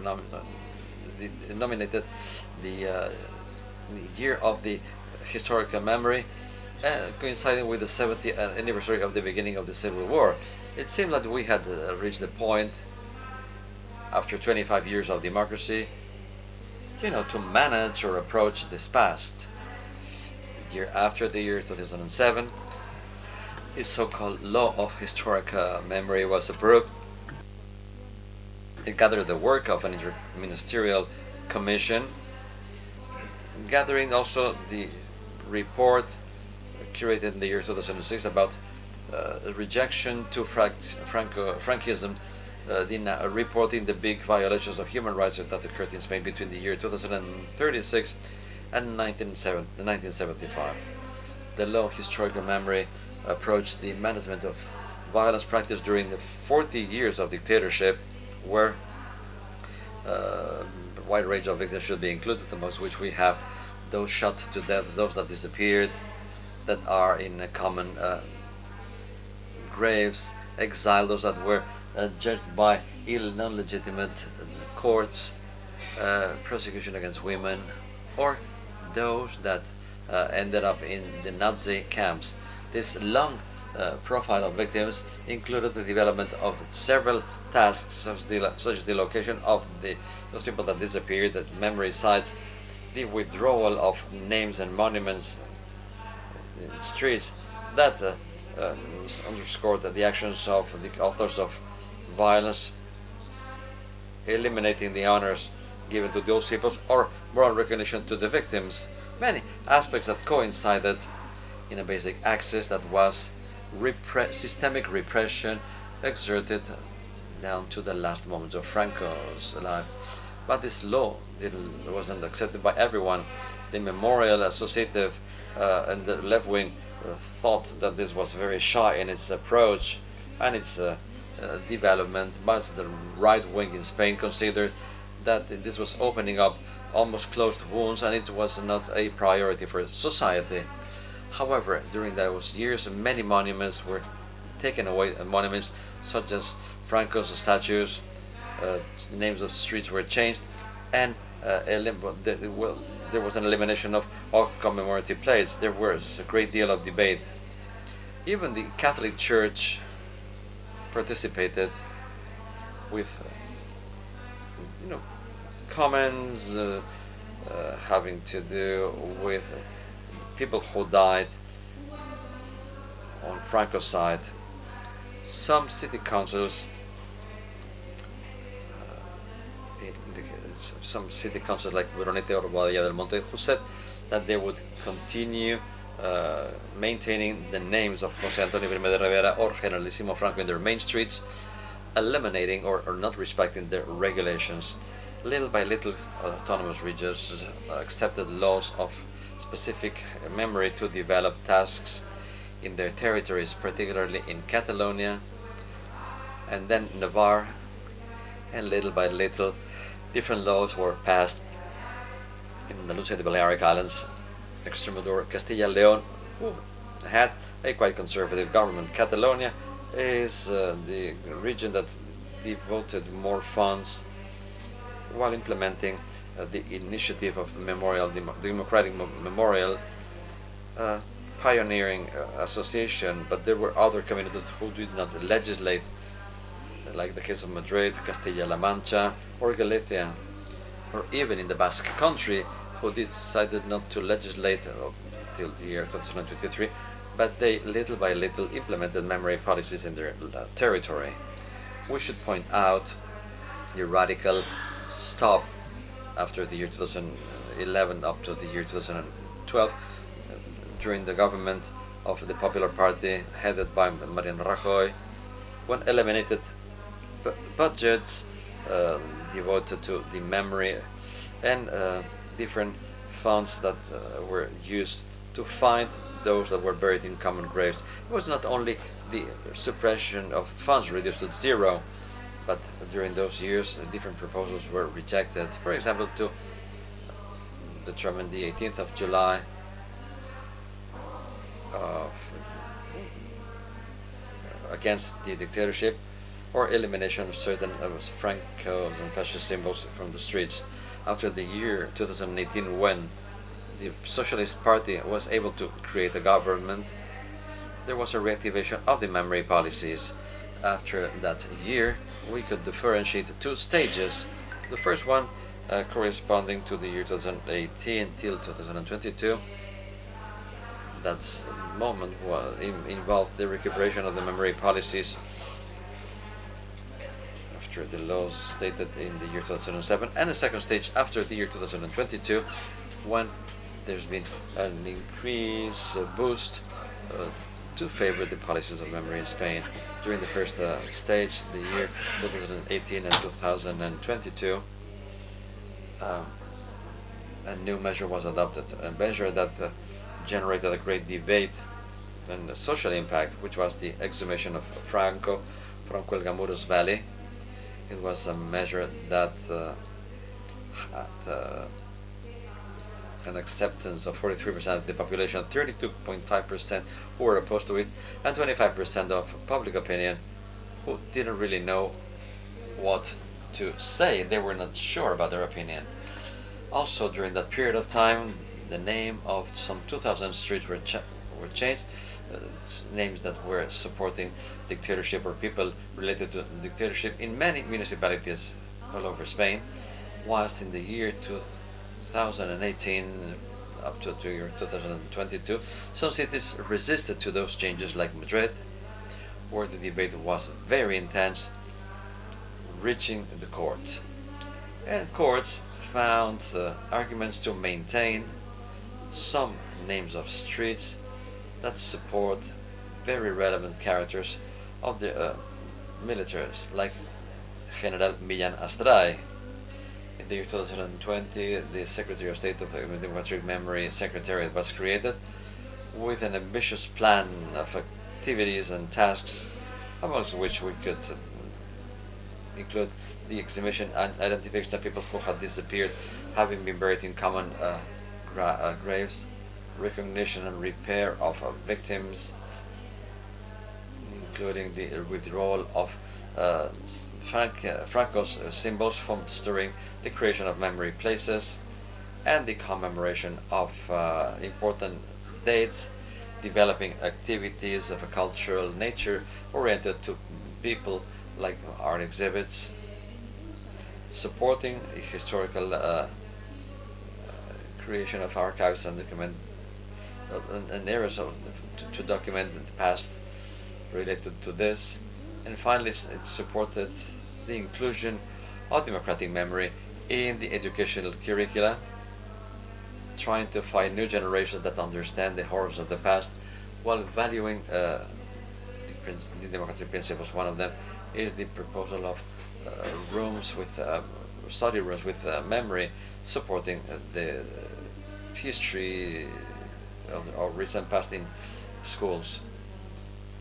nominated the year of the historical memory, coinciding with the 70th anniversary of the beginning of the Civil War. It seemed like we had reached the point, after 25 years of democracy, to manage or approach this past. The year after, the year 2007, the so-called Law of Historic Memory was approved. It gathered the work of an interministerial commission, gathering also the report curated in the year 2006 about rejection to Franquism, reporting the big violations of human rights that occurred in Spain between the year 2036 and 1975. The law of historical memory approached the management of violence practiced during the 40 years of dictatorship, where a wide range of victims should be included, amongst which we have those shot to death, those that disappeared, that are in common graves, exiled, those that were judged by non-legitimate courts, persecution against women, or those that ended up in the Nazi camps. This long profile of victims included the development of several tasks, such as the location of those people that disappeared, the memory sites, the withdrawal of names and monuments in streets that underscored the actions of the authors of violence, eliminating the honors given to those peoples or moral recognition to the victims. Many aspects that coincided in a basic axis that was systemic repression exerted down to the last moments of Franco's life. But this law wasn't accepted by everyone. The memorial associative and the left wing thought that this was very shy in its approach and its development, but the right wing in Spain considered that this was opening up almost closed wounds and it was not a priority for society. However, during those years, many monuments were taken away, monuments such as Franco's statues, the names of streets were changed, and there was an elimination of all commemorative plates. There was a great deal of debate. Even the Catholic Church participated with, comments having to do with people who died on Franco's side. Some city councils, like Matilde Eiroa del Monte, who said that they would continue maintaining the names of José Antonio I de Rivera or Generalissimo Franco in their main streets, eliminating or not respecting their regulations. Little by little, autonomous regions accepted laws of specific memory to develop tasks in their territories, particularly in Catalonia and then Navarre, and little by little different laws were passed in Andalusia, the Balearic Islands, Extremadura, Castilla and Leon, who had a quite conservative government. Catalonia is the region that devoted more funds while implementing the initiative of democratic memorial pioneering association, but there were other communities who did not legislate, like the case of Madrid, Castilla-La Mancha, or Galicia, or even in the Basque Country, who decided not to legislate till the year 2023, but they little by little implemented memory policies in their territory. We should point out the radical stop after the year 2011 up to the year 2012 during the government of the Popular Party headed by Mariano Rajoy, when eliminated budgets devoted to the memory and different funds that were used to find those that were buried in common graves. It was not only the suppression of funds reduced to zero, but during those years different proposals were rejected. For example, to determine the 18th of July against the dictatorship or elimination of certain Francoist and fascist symbols from the streets. After the year 2018, when the Socialist Party was able to create a government, there was a reactivation of the memory policies. After that year, we could differentiate two stages. The first one corresponding to the year 2018 till 2022. That moment involved the recuperation of the memory policies after the laws stated in the year 2007, and the second stage after the year 2022, when there's been an increase, a boost to favor the policies of memory in Spain. During the first stage, the year 2018 and 2022, a new measure was adopted, a measure that generated a great debate and social impact, which was the exhumation of Franco from Cuelgamuros Valley. It was a measure that had an acceptance of 43% of the population, 32.5% who were opposed to it, and 25% of public opinion who didn't really know what to say. They were not sure about their opinion. Also, during that period of time, the name of some 2,000 streets were changed, names that were supporting dictatorship or people related to dictatorship in many municipalities all over Spain, whilst in the year 2018 up to the year 2022, some cities resisted to those changes, like Madrid, where the debate was very intense, reaching the courts. And courts found arguments to maintain some names of streets that support very relevant characters of the militaries, like General Millán Astray. In the year 2020, the Secretary of State of Democratic Memory Secretariat was created with an ambitious plan of activities and tasks, amongst which we could include the exhumation and identification of people who had disappeared, having been buried in common graves, recognition and repair of victims, including the withdrawal of Franco's symbols, fostering the creation of memory places, and the commemoration of important dates, developing activities of a cultural nature oriented to people, like art exhibits, supporting a historical creation of archives and document and areas to document the past related to this. And finally, it supported the inclusion of democratic memory in the educational curricula, trying to find new generations that understand the horrors of the past while valuing the democratic principles. One of them is the proposal of rooms with study rooms with memory, supporting the history of our recent past in schools.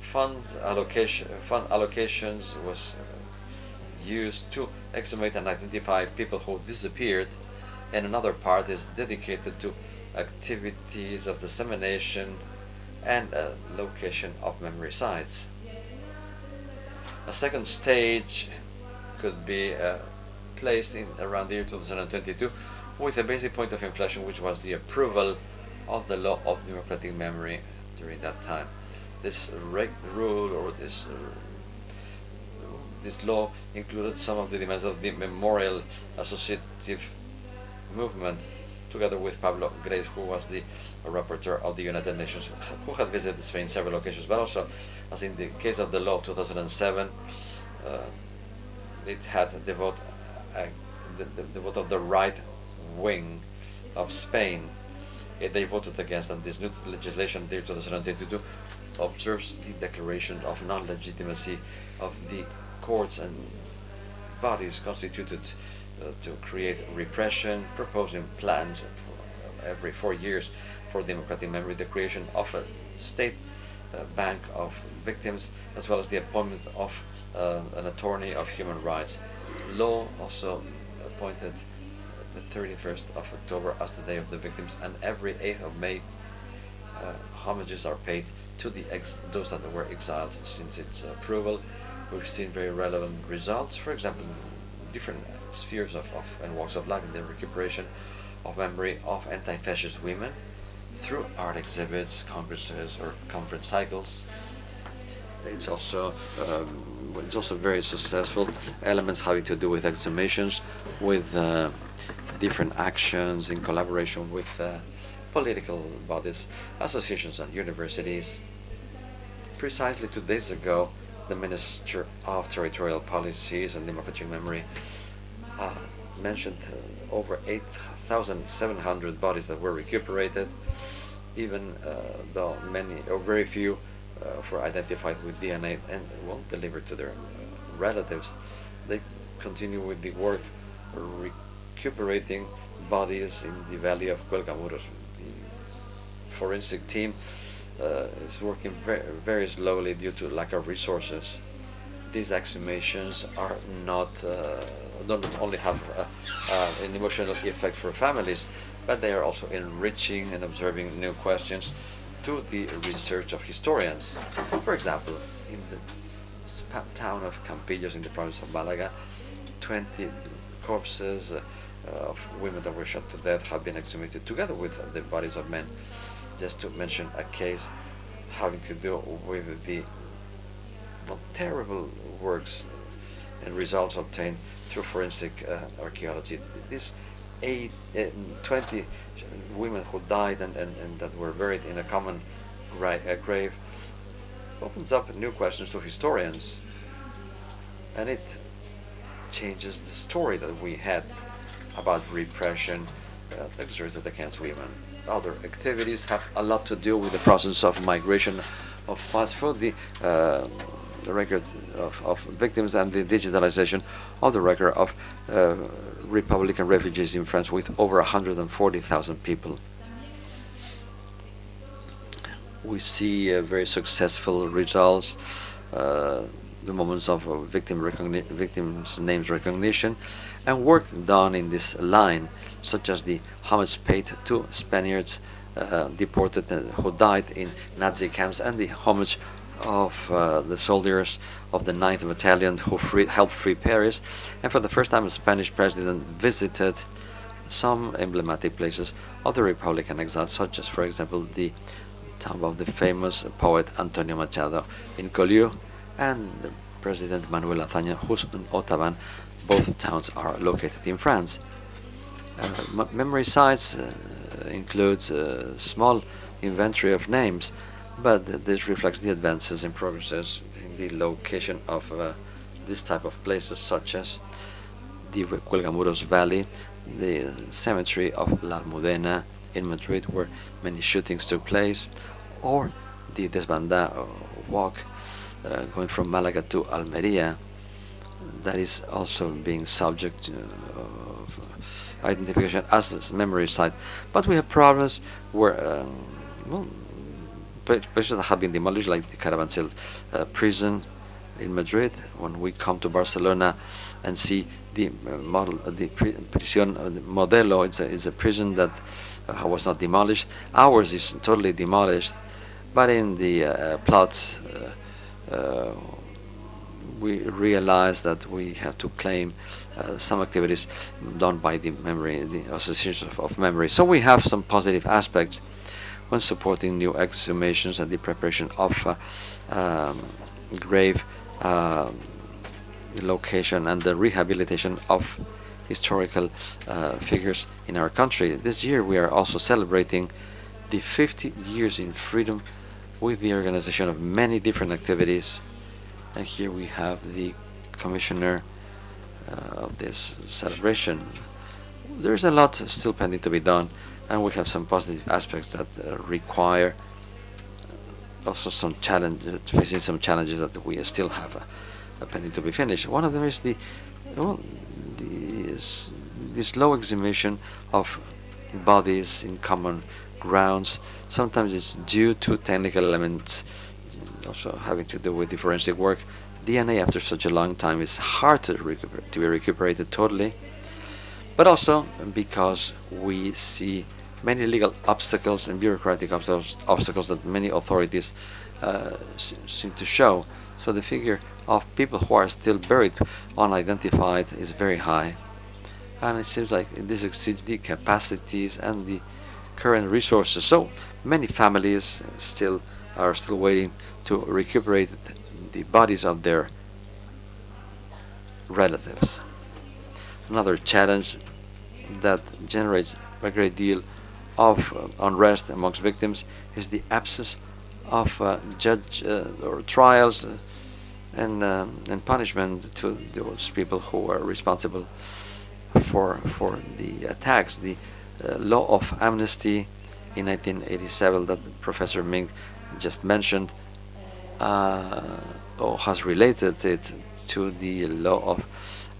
Fund allocations was used to exhumate and identify people who disappeared, and another part is dedicated to activities of dissemination and location of memory sites. A second stage could be placed in around the year 2022 with a basic point of inflection, which was the approval of the law of democratic memory during that time. This rule or this law included some of the demands of the Memorial Associative Movement, together with Pablo Grace, who was the rapporteur of the United Nations, who had visited Spain several occasions, but also, as in the case of the law of 2007, it had the vote of the right wing of Spain. They voted against, and this new legislation, the 2022, observes the declaration of non-legitimacy of the courts and bodies constituted to create repression, proposing plans every 4 years for democratic memory, the creation of a state bank of victims, as well as the appointment of an attorney of human rights. Law also appointed the 31st of October as the Day of the Victims, and every 8th of May homages are paid to those that were exiled since its approval. We've seen very relevant results, for example, in different spheres and walks of life in the recuperation of memory of anti-fascist women through art exhibits, congresses, or conference cycles. It's also very successful elements having to do with exhumations, with different actions in collaboration with political bodies, associations, and universities. Precisely 2 days ago, the Minister of Territorial Policies and Democratic Memory mentioned over 8,700 bodies that were recuperated, even though many or very few were identified with DNA and delivered to their relatives. They continue with the work recuperating bodies in the valley of Cuelgamuros. The forensic team is working very slowly due to lack of resources. These exhumations are don't only have an emotional effect for families, but they are also enriching and observing new questions to the research of historians. For example, in the town of Campillos in the province of Malaga, 20 corpses of women that were shot to death have been exhumated together with the bodies of men. Just to mention a case having to do with the terrible works and results obtained through forensic archaeology. These 20 women who died and that were buried in a common grave opens up new questions to historians, and it changes the story that we had about repression exerted against women. Other activities have a lot to do with the process of migration of fast food, the record of victims, and the digitalization of the record of Republican refugees in France, with over 140,000 people. We see very successful results, the moments of victims' names recognition, and work done in this line, such as the homage paid to Spaniards deported who died in Nazi camps, and the homage of the soldiers of the 9th Battalion who helped free Paris. And for the first time, a Spanish president visited some emblematic places of the Republican exile, such as, for example, the tomb of the famous poet Antonio Machado in Collioure, and the President Manuel Azaña, who's in Ottavan. Both towns are located in France. Memory sites includes a small inventory of names, but this reflects the advances and progresses in the location of this type of places, such as the Cuelgamuros Valley, the cemetery of La Almudena in Madrid, where many shootings took place, or the Desbandá walk going from Malaga to Almería, that is also being subject to identification as a memory site. But we have problems where places that have been demolished, like the Carabanchel prison in Madrid. When we come to Barcelona and see the model, the prisión Modelo, it's a prison that was not demolished. Ours is totally demolished, but in the plots we realize that we have to claim some activities done by the Association of Memory. So we have some positive aspects when supporting new exhumations and the preparation of grave location and the rehabilitation of historical figures in our country. This year we are also celebrating the 50 years in freedom with the organization of many different activities. And here we have the commissioner of this celebration. There's a lot still pending to be done, and we have some positive aspects that require also some facing some challenges that we still have pending to be finished. One of them is the slow exhumation of bodies in common grounds. Sometimes it's due to technical elements, also having to do with the forensic work. DNA after such a long time is hard to be recuperated totally, but also because we see many legal obstacles and bureaucratic obstacles that many authorities seem to show. So the figure of people who are still buried unidentified is very high. And it seems like this exceeds the capacities and the current resources. So many families are still waiting to recuperate the bodies of their relatives. Another challenge that generates a great deal of unrest amongst victims is the absence of judge or trials and punishment to those people who are responsible for the attacks. The law of amnesty in 1987 that Professor Mink just mentioned has related it to the law of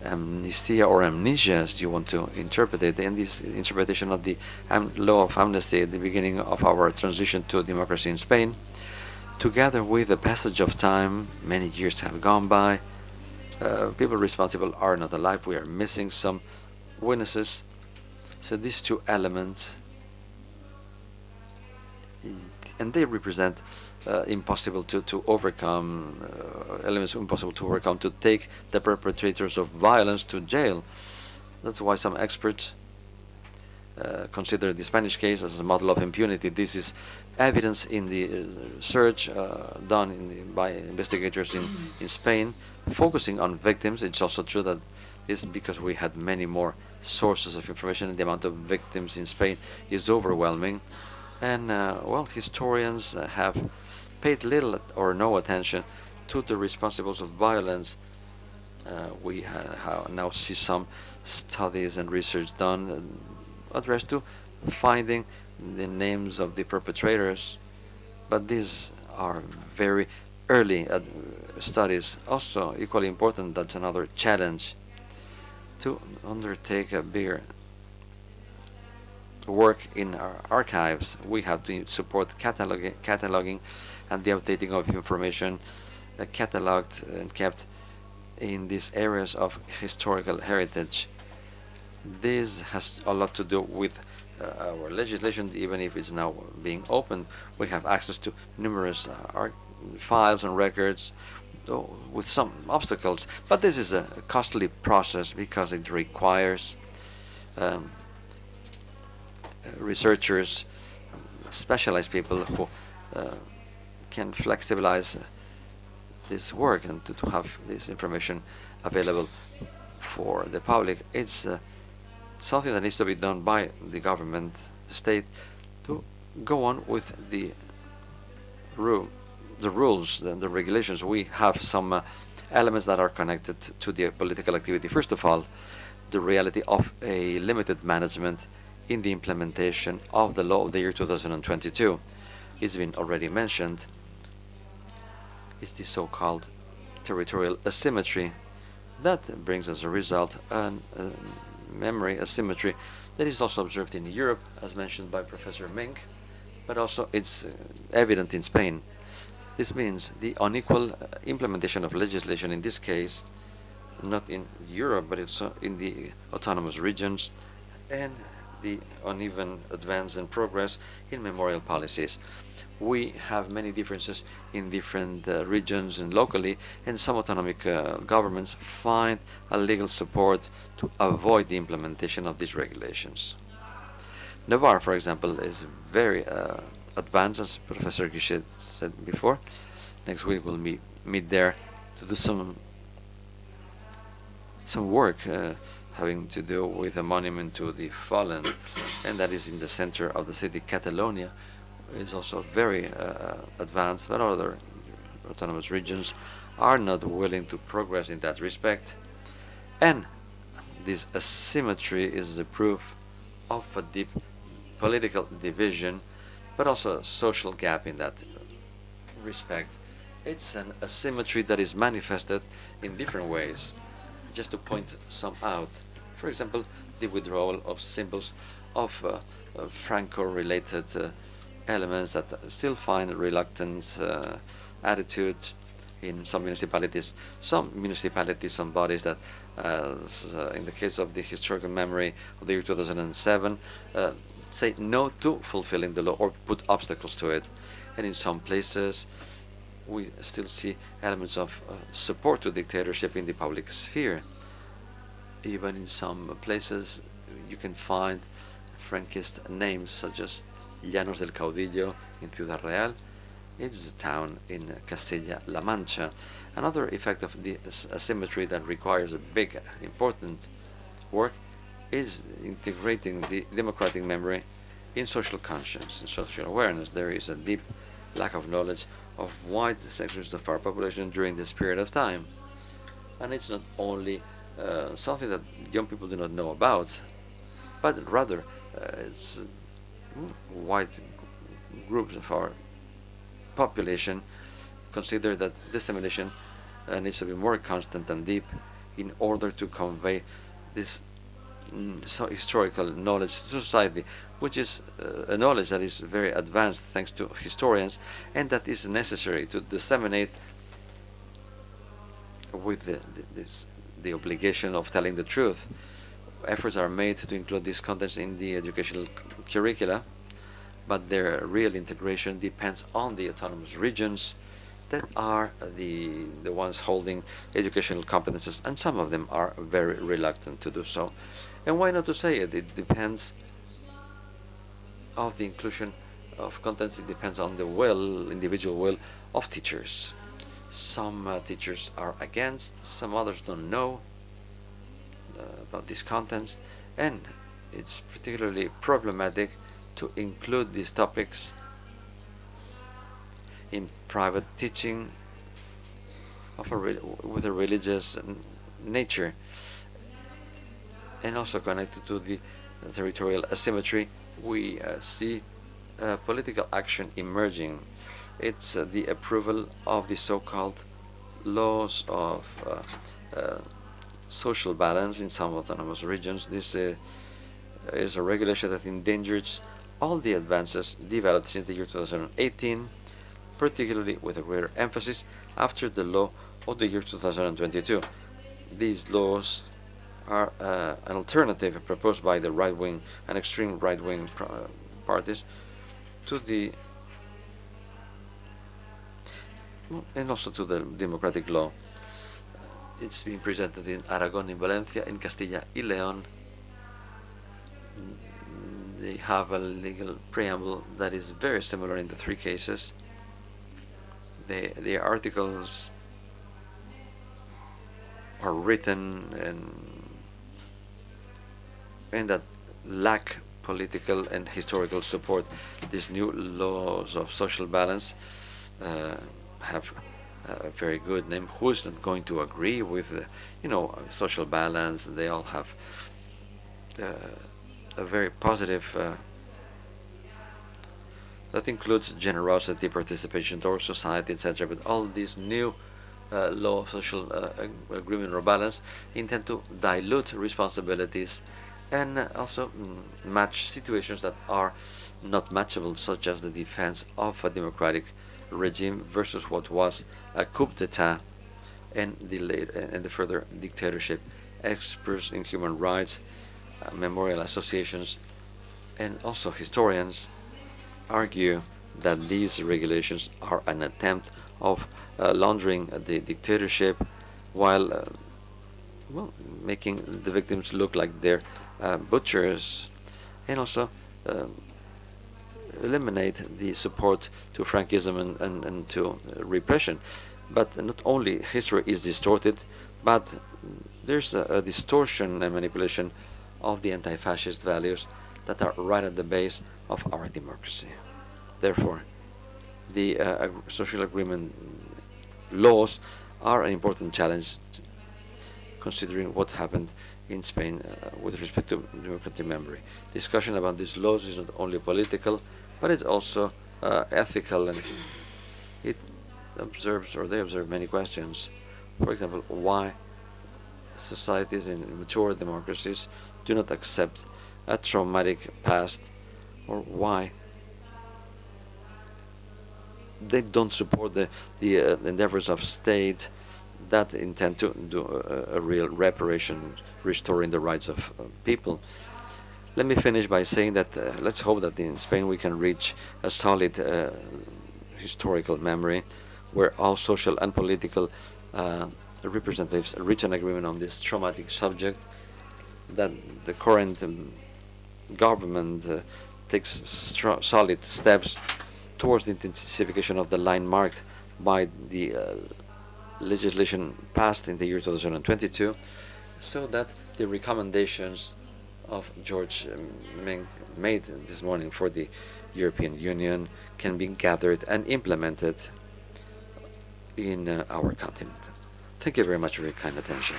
amnestia or amnesia, as you want to interpret it. And this interpretation of the law of amnesty at the beginning of our transition to democracy in Spain, together with the passage of time, many years have gone by, people responsible are not alive, we are missing some witnesses. So these two elements, and they represent impossible to overcome, elements impossible to overcome, to take the perpetrators of violence to jail. That's why some experts consider the Spanish case as a model of impunity. This is evidence in the search done by investigators in Spain, focusing on victims. It's also true that it's because we had many more sources of information, and the amount of victims in Spain is overwhelming. And well, historians have paid little or no attention to the responsibles of violence. We now see some studies and research done addressed to finding the names of the perpetrators, but these are very early studies. Also equally important, that's another challenge, to undertake a bigger work in our archives. We have to support cataloging and the updating of information cataloged and kept in these areas of historical heritage. This has a lot to do with our legislation. Even if it's now being opened, we have access to numerous files and records with some obstacles, but this is a costly process because it requires researchers, specialized people who can flexibilize this work and to have this information available for the public. It's something that needs to be done by the government, the state, to go on with the rules, the regulations. We have some elements that are connected to the political activity. First of all, the reality of a limited management in the implementation of the law of the year 2022. It's been already mentioned. It's the so-called territorial asymmetry that brings as a result a memory asymmetry that is also observed in Europe, as mentioned by Professor Mink, but also it's evident in Spain. This means the unequal implementation of legislation, in this case, not in Europe, but also in the autonomous regions, and the uneven advance and progress in memorial policies. We have many differences in different regions and locally, and some autonomic governments find a legal support to avoid the implementation of these regulations. Navarre, for example, is very advanced, as Professor Guixé said before. Next week we'll meet there to do some work having to do with a monument to the fallen, and that is in the center of the city. Catalonia is also very advanced, but other autonomous regions are not willing to progress in that respect. And this asymmetry is the proof of a deep political division, but also a social gap in that respect. It's an asymmetry that is manifested in different ways. Just to point some out, for example, the withdrawal of symbols of Franco-related elements that still find reluctance attitudes in some municipalities. Some municipalities, some bodies that, in the case of the historical memory of the year 2007, say no to fulfilling the law or put obstacles to it. And in some places, we still see elements of support to dictatorship in the public sphere. Even in some places, you can find Franquist names such as Llanos del Caudillo in Ciudad Real. It's a town in Castilla-La Mancha. Another effect of the asymmetry that requires a big, important work is integrating the democratic memory in social conscience and social awareness. There is a deep lack of knowledge of wide sections of our population during this period of time. And it's not only something that young people do not know about, but rather it's wide groups of our population consider that dissemination needs to be more constant and deep in order to convey this historical knowledge to society, which is a knowledge that is very advanced thanks to historians, and that is necessary to disseminate with the obligation of telling the truth. Efforts are made to include these contents in the educational curricula, but their real integration depends on the autonomous regions that are the ones holding educational competences, and some of them are very reluctant to do so. And why not to say it? It depends of the inclusion of contents. It depends on the will, individual will of teachers. Some teachers are against, some others don't know about these contents, and it's particularly problematic to include these topics in private teaching of with a religious nature, and also connected to the territorial asymmetry. We see political action emerging. It's the approval of the so-called laws of social balance in some autonomous regions. This is a regulation that endangers all the advances developed since the year 2018, particularly with a greater emphasis after the law of the year 2022. These laws are an alternative proposed by the right-wing and extreme right-wing parties to the and also to the democratic law. It's being presented in Aragon, in Valencia, in Castilla y León. They have a legal preamble that is very similar in the three cases. The articles are written and that lack political and historical support. These new laws of social balance have a very good name. Who is not going to agree with, social balance? They all have a very positive that includes generosity, participation towards society, etc. But all these new law of social agreement or balance intend to dilute responsibilities and also match situations that are not matchable, such as the defense of a democratic regime versus what was a coup d'etat and the further dictatorship. Experts in human rights, memorial associations, and also historians argue that these regulations are an attempt of laundering the dictatorship while making the victims look like they're butchers, and also eliminate the support to Frankism and to repression. But not only history is distorted, but there's a distortion and manipulation of the anti-fascist values that are right at the base of our democracy. Therefore, the social agreement laws are an important challenge, considering what happened in Spain with respect to democratic memory. Discussion about these laws is not only political, but it's also ethical, and it observes, or they observe, many questions. For example, why societies in mature democracies do not accept a traumatic past, or why they don't support the endeavors of state that intend to do a real reparation, restoring the rights of people. let me finish by saying that let's hope that in Spain we can reach a solid historical memory where all social and political representatives reach an agreement on this traumatic subject, that the current government takes solid steps towards the intensification of the line marked by the legislation passed in the year 2022, so that the recommendations of Georges Mink made this morning for the European Union can be gathered and implemented in our continent. Thank you very much for your kind attention.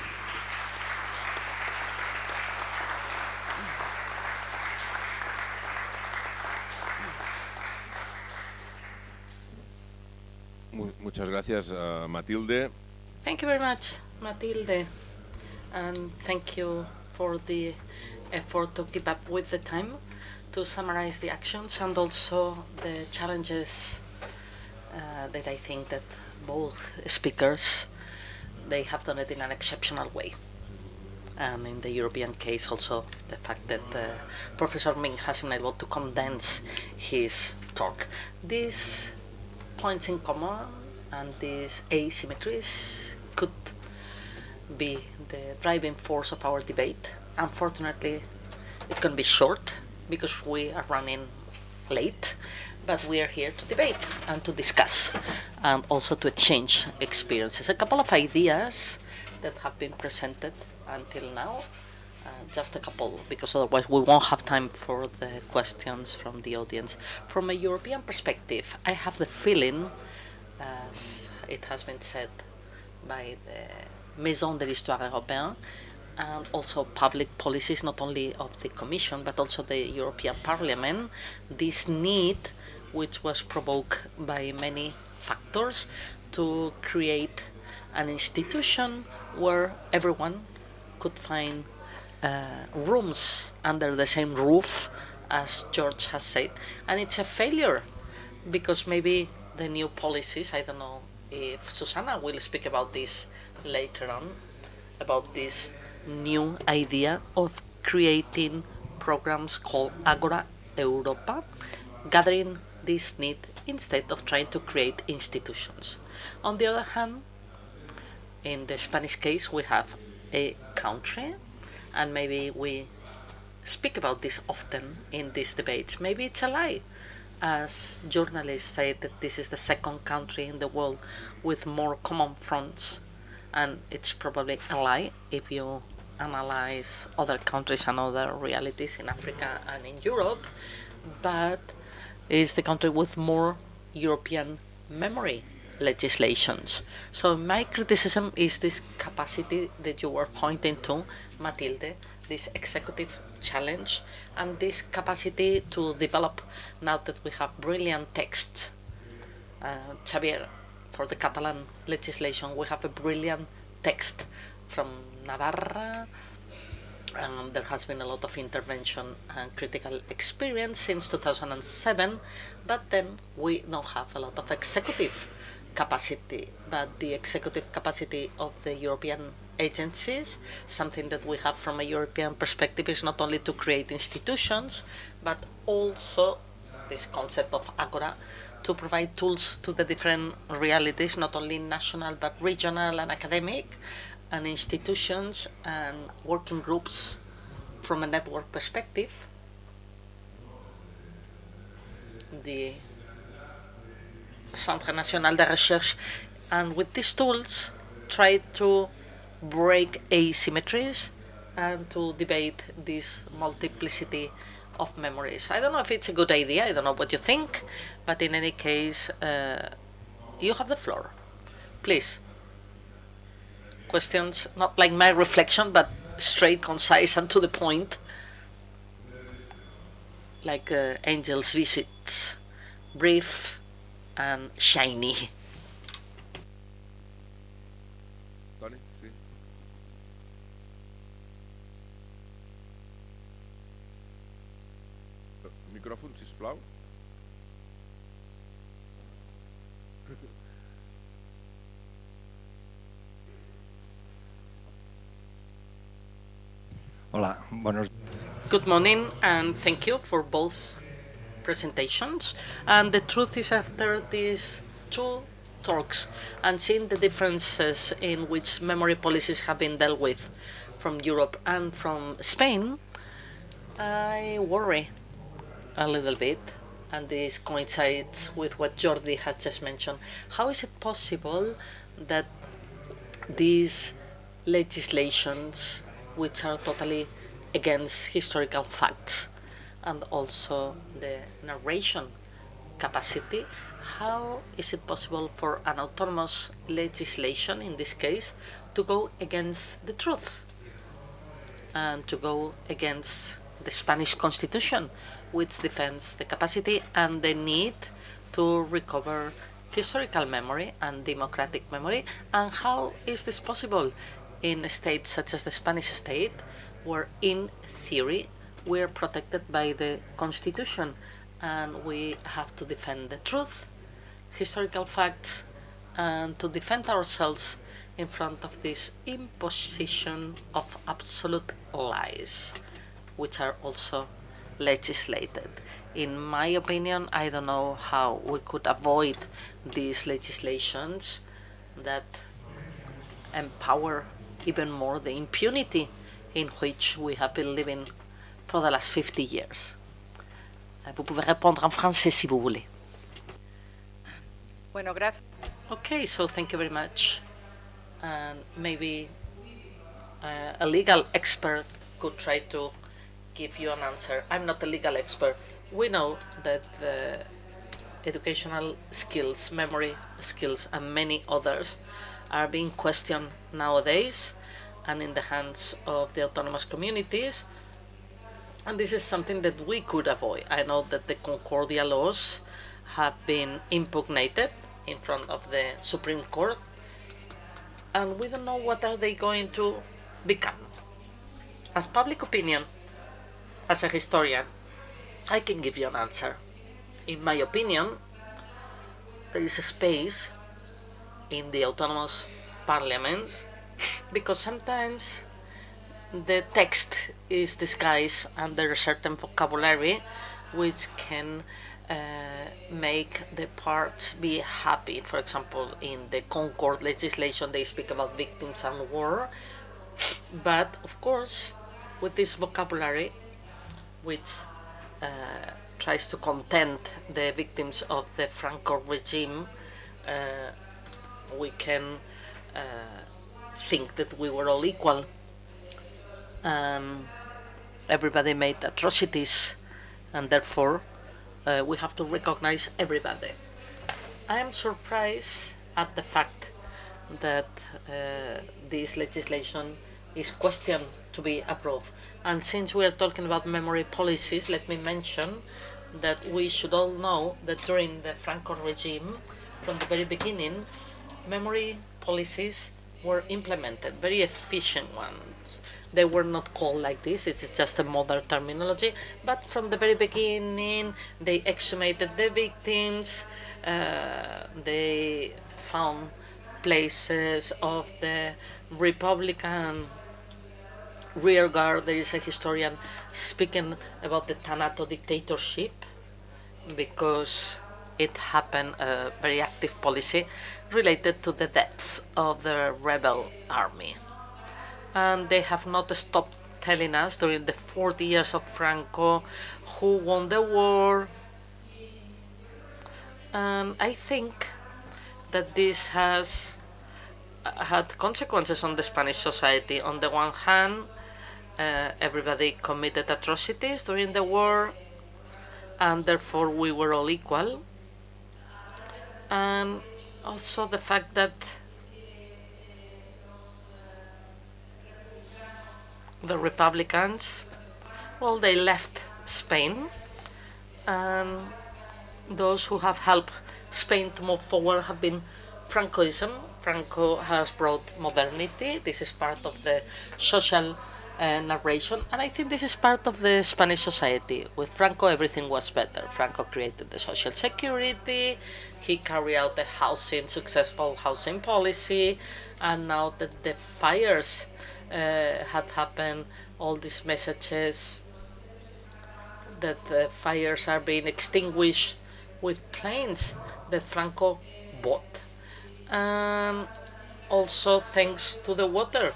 Muchas gracias, Matilde. Thank you very much, Matilde, and thank you for the effort to keep up with the time, to summarize the actions and also the challenges that I think that both speakers, they have done it in an exceptional way. And in the European case also, the fact that Professor Mink has been able to condense his talk. These points in common and these asymmetries could be the driving force of our debate. Unfortunately, it's going to be short because we are running late, but we are here to debate and to discuss and also to exchange experiences. A couple of ideas that have been presented until now, just a couple, because otherwise we won't have time for the questions from the audience. From a European perspective, I have the feeling, as it has been said by the Maison de l'Histoire Européenne, and also public policies, not only of the Commission, but also the European Parliament, this need, which was provoked by many factors, to create an institution where everyone could find rooms under the same roof, as George has said. And it's a failure, because maybe the new policies, I don't know if Susanna will speak about this later on, about this new idea of creating programs called Agora Europa, gathering this need instead of trying to create institutions. On the other hand, in the Spanish case, we have a country, and maybe we speak about this often in these debates. Maybe it's a lie, as journalists say that this is the second country in the world with more common fronts, and it's probably a lie if you analyze other countries and other realities in Africa and in Europe, but it's the country with more European memory legislations. So my criticism is this capacity that you were pointing to, Matilde, this executive challenge, and this capacity to develop, now that we have brilliant texts. Xavier, for the Catalan legislation, we have a brilliant text from Navarra. There has been a lot of intervention and critical experience since 2007, but then we don't have a lot of executive capacity. But the executive capacity of the European agencies, something that we have from a European perspective, is not only to create institutions, but also this concept of Agora, to provide tools to the different realities, not only national, but regional and academic, and institutions and working groups from a network perspective. The Centre National de Recherche, and with these tools try to break asymmetries and to debate this multiplicity of memories. I don't know if it's a good idea, I don't know what you think, but in any case, you have the floor. Please. Questions, not like my reflection, but straight, concise, and to the point, like Angel's visits, brief and shiny. Toni, sí. Micròfon, sisplau. Hola, buenos Good morning, and thank you for both presentations. And the truth is, after these two talks and seeing the differences in which memory policies have been dealt with from Europe and from Spain, I worry a little bit, and this coincides with what Jordi has just mentioned. How is it possible that these legislations, which are totally against historical facts and also the narration capacity, how is it possible for an autonomous legislation, in this case, to go against the truth and to go against the Spanish Constitution, which defends the capacity and the need to recover historical memory and democratic memory? And how is this possible in states such as the Spanish state, where in theory we are protected by the Constitution and we have to defend the truth, historical facts, and to defend ourselves in front of this imposition of absolute lies, which are also legislated? In my opinion, I don't know how we could avoid these legislations that empower even more the impunity in which we have been living for the last 50 years. Vous pouvez répondre en français si vous voulez. Bueno, gracias. Okay, so thank you very much. And maybe a legal expert could try to give you an answer. I'm not a legal expert. We know that educational skills, memory skills, and many others are being questioned nowadays and in the hands of the autonomous communities. And this is something that we could avoid. I know that the Concordia laws have been impugnated in front of the Supreme Court, and we don't know what are they going to become. As public opinion, as a historian, I can give you an answer. In my opinion, there is a space in the autonomous parliaments because sometimes the text is disguised under a certain vocabulary which can make the parts be happy. For example, in the Concord legislation, they speak about victims and war. But of course, with this vocabulary, which tries to content the victims of the Franco regime, we can think that we were all equal and everybody made atrocities, and therefore we have to recognize everybody. I am surprised at the fact that this legislation is questioned to be approved. And since we are talking about memory policies, let me mention that we should all know that during the Franco regime, from the very beginning, memory policies were implemented, very efficient ones. They were not called like this, it's just a modern terminology, but from the very beginning they exhumated the victims, they found places of the Republican rear guard. There is a historian speaking about the Thanato dictatorship because it happened a very active policy related to the deaths of the rebel army. And they have not stopped telling us during the 40 years of Franco who won the war. And I think that this has had consequences on the Spanish society. On the one hand, everybody committed atrocities during the war, and therefore we were all equal. And also the fact that the Republicans, well, they left Spain, and those who have helped Spain to move forward have been Francoism. Franco has brought modernity. This is part of the social narration, and I think this is part of the Spanish society. With Franco, everything was better. Franco created the social security, he carried out the successful housing policy, and now that the fires had happened, all these messages that fires are being extinguished with planes that Franco bought. And also thanks to the water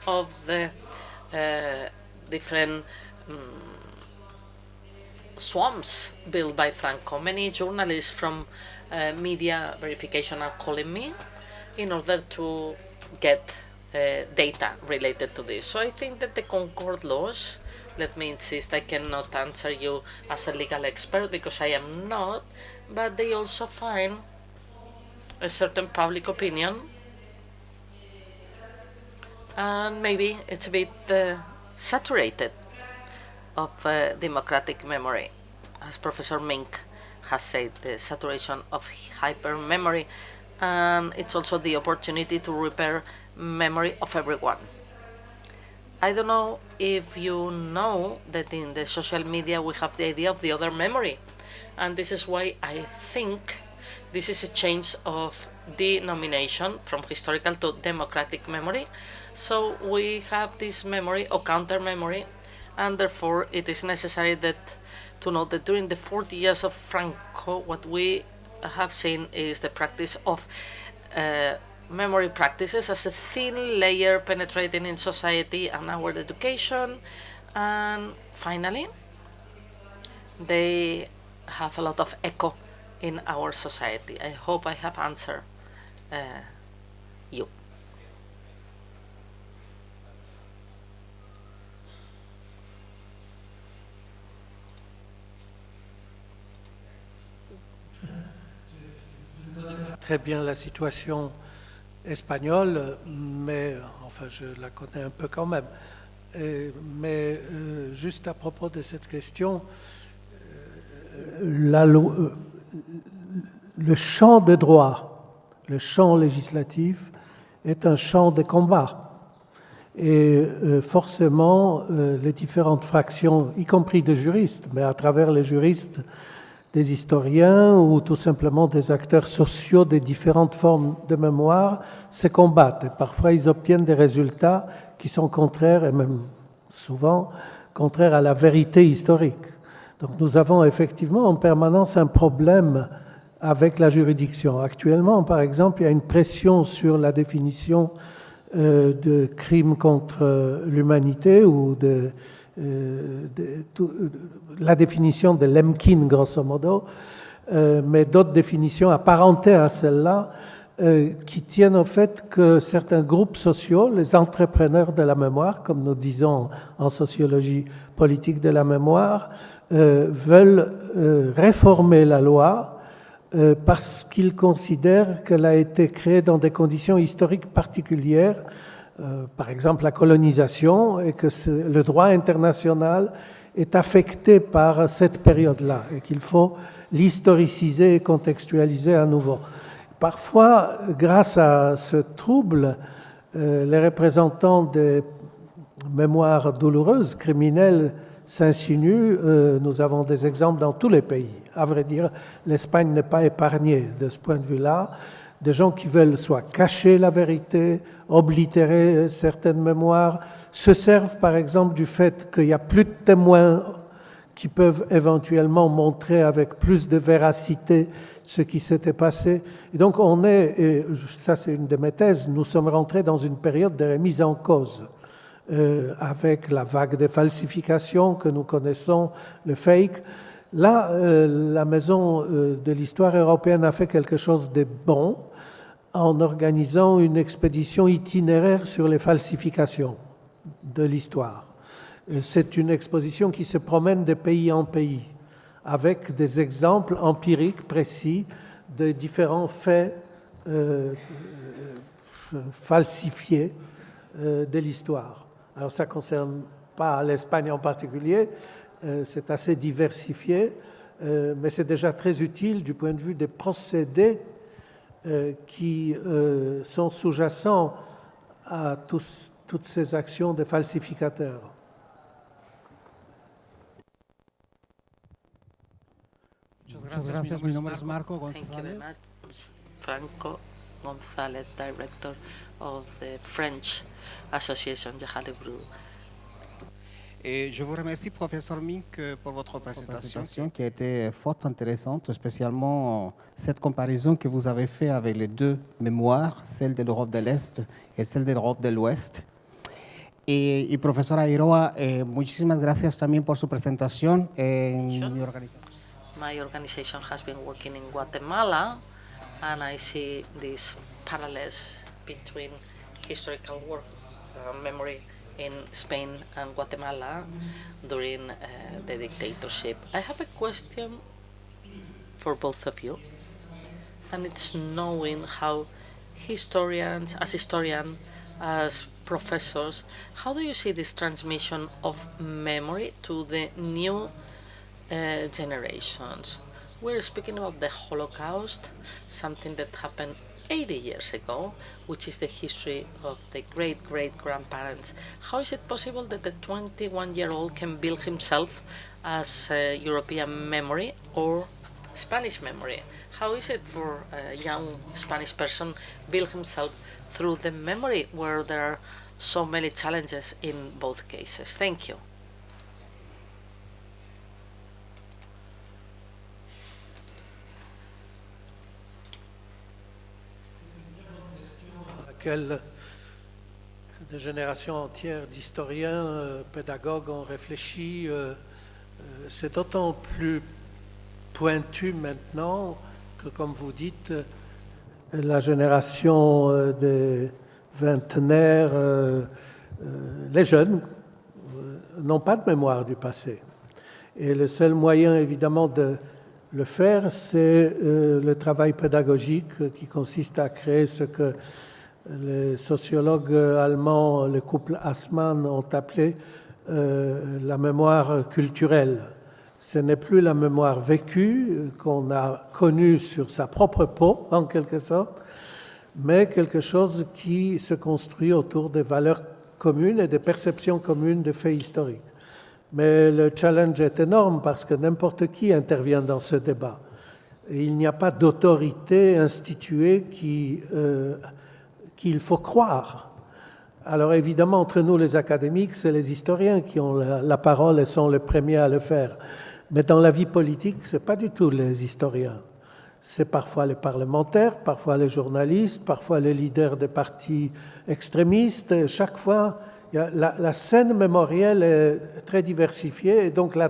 of the different swamps built by Franco. Many journalists from media verification are calling me in order to get data related to this. So I think that the Concord laws, let me insist, I cannot answer you as a legal expert because I am not, but they also find a certain public opinion, and maybe it's a bit saturated of democratic memory. As Professor Mink has said, the saturation of hyper-memory, and it's also the opportunity to repair memory of everyone. I don't know if you know that in the social media we have the idea of the other memory, and this is why I think this is a change of denomination from historical to democratic memory. So we have this memory or counter memory, and therefore it is necessary that to know that during the 40 years of Franco, what we have seen is the practice of memory practices as a thin layer penetrating in society and our education. And finally, they have a lot of echo in our society. I hope I have answered you. Très bien la situation espagnole, mais enfin je la connais un peu quand même. Mais juste à propos de cette question, le champ de droit, le champ législatif est un champ de combat. Et forcément, les différentes fractions, y compris des juristes, mais à travers les juristes, des historiens ou tout simplement des acteurs sociaux des différentes formes de mémoire se combattent. Et parfois, ils obtiennent des résultats qui sont contraires, et même souvent contraires à la vérité historique. Donc nous avons effectivement en permanence un problème avec la juridiction. Actuellement, par exemple, il y a une pression sur la définition de crimes contre l'humanité ou la définition de l'EMKIN, grosso modo, mais d'autres définitions apparentées à celle-là qui tiennent au fait que certains groupes sociaux, les entrepreneurs de la mémoire, comme nous disons en sociologie politique de la mémoire, veulent réformer la loi parce qu'ils considèrent qu'elle a été créée dans des conditions historiques particulières, par exemple la colonisation, et que le droit international est affecté par cette période-là et qu'il faut l'historiciser et contextualiser à nouveau. Parfois, grâce à ce trouble, les représentants des mémoires douloureuses, criminelles, s'insinuent. Nous avons des exemples dans tous les pays. À vrai dire, l'Espagne n'est pas épargnée de ce point de vue-là. Des gens qui veulent soit cacher la vérité, oblitérer certaines mémoires, se servent par exemple du fait qu'il n'y a plus de témoins qui peuvent éventuellement montrer avec plus de véracité ce qui s'était passé. Et donc on est, et ça c'est une de mes thèses, nous sommes rentrés dans une période de remise en cause avec la vague des falsifications que nous connaissons, le fake. Là, la Maison de l'Histoire européenne a fait quelque chose de bon en organisant une expédition itinéraire sur les falsifications de l'histoire. C'est une exposition qui se promène de pays en pays, avec des exemples empiriques précis de différents faits falsifiés de l'histoire. Alors ça ne concerne pas l'Espagne en particulier, c'est assez diversifié, mais c'est déjà très utile du point de vue des procédés qui sont sous-jacents à toutes ces actions des falsificateurs. Muchas gracias. Mi nombre es Marco González. Thank you very much. Franco González, director of the French Association de Halebru. Et je vous remercie, professeur Mink, pour votre présentation qui a été fort intéressante, spécialement cette comparaison que vous avez faite avec les deux mémoires, celle de l'Europe de l'Est et celle de l'Europe de l'Ouest. Y profesora Eiroa, muchísimas gracias también por su presentación en mi organización. My organization has been working in Guatemala, and I see these parallels between historical work, memory in Spain and Guatemala during the dictatorship. I have a question for both of you, and it's knowing how historians, as professors, how do you see this transmission of memory to the new generations? We're speaking about the Holocaust, something that happened 80 years ago, which is the history of the great-great-grandparents. How is it possible that the 21-year-old can build himself as a European memory or Spanish memory? How is it for a young Spanish person build himself through the memory where there are so many challenges in both cases? Thank you. Des générations entières d'historiens, pédagogues ont réfléchi. C'est d'autant plus pointu maintenant que, comme vous dites, la génération des vingtenaires, les jeunes, n'ont pas de mémoire du passé. Et le seul moyen, évidemment, de le faire, c'est le travail pédagogique qui consiste à créer ce que les sociologues allemands, le couple Assmann, ont appelé la mémoire culturelle. Ce n'est plus la mémoire vécue qu'on a connue sur sa propre peau, en quelque sorte, mais quelque chose qui se construit autour des valeurs communes et des perceptions communes des faits historiques. Mais le challenge est énorme parce que n'importe qui intervient dans ce débat. Et il n'y a pas d'autorité instituée qu'il faut croire. Alors évidemment, entre nous les académiques, c'est les historiens qui ont la parole et sont les premiers à le faire. Mais dans la vie politique, ce n'est pas du tout les historiens. C'est parfois les parlementaires, parfois les journalistes, parfois les leaders des partis extrémistes. Et chaque fois, la scène mémorielle est très diversifiée et donc la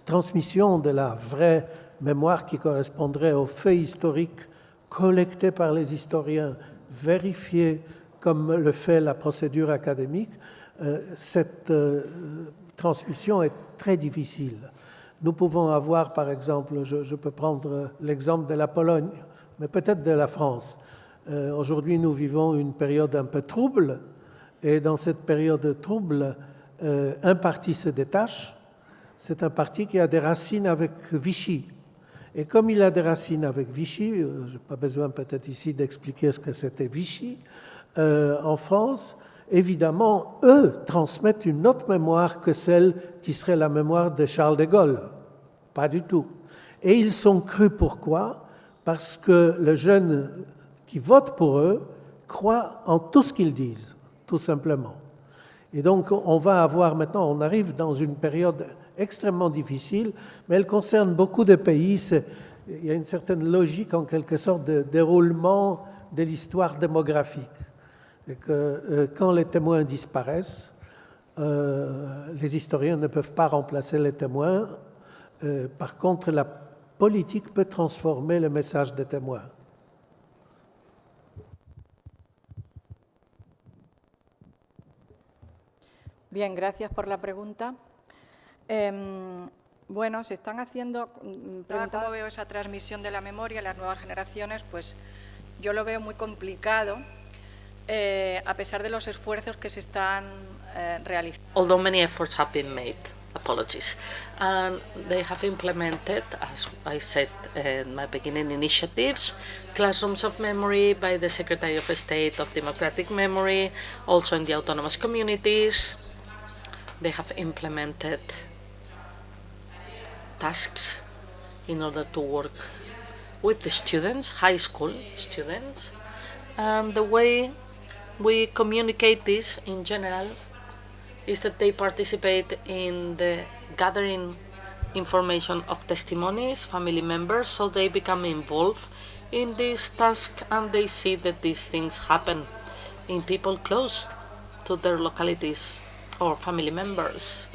transmission de la vraie mémoire qui correspondrait aux faits historiques collectés par les historiens, vérifiés comme le fait la procédure académique, cette transmission est très difficile. Nous pouvons avoir, par exemple, je peux prendre l'exemple de la Pologne, mais peut-être de la France. Aujourd'hui, nous vivons une période un peu trouble, et dans cette période trouble, un parti se détache. C'est un parti qui a des racines avec Vichy. Et comme il a des racines avec Vichy, je n'ai pas besoin peut-être ici d'expliquer ce que c'était Vichy, en France, évidemment, eux transmettent une autre mémoire que celle qui serait la mémoire de Charles de Gaulle. Pas du tout. Et ils sont crus pourquoi? Parce que le jeune qui vote pour eux croit en tout ce qu'ils disent, tout simplement. Et donc, on va avoir maintenant, on arrive dans une période extrêmement difficile, mais elle concerne beaucoup de pays. Il y a une certaine logique, en quelque sorte, de déroulement de l'histoire démographique. Et que quand les témoins disparaissent, les historiens ne peuvent pas remplacer les témoins. Par contre, la politique peut transformer le message des témoins. Bien, gracias por la pregunta. Bueno, se están haciendo preguntas. ¿Cómo veo esa transmisión de la memoria a las nuevas generaciones? Pues yo lo veo muy complicado, a pesar de los esfuerzos que se están realizando. Although many efforts have been made, apologies, and they have implemented, as I said in my beginning, initiatives, classrooms of memory by the Secretary of State of Democratic Memory, also in the autonomous communities. They have implemented tasks in order to work with the students, high school students, and the way we communicate this in general is that they participate in the gathering information of testimonies, family members, so they become involved in this task and they see that these things happen in people close to their localities or family members.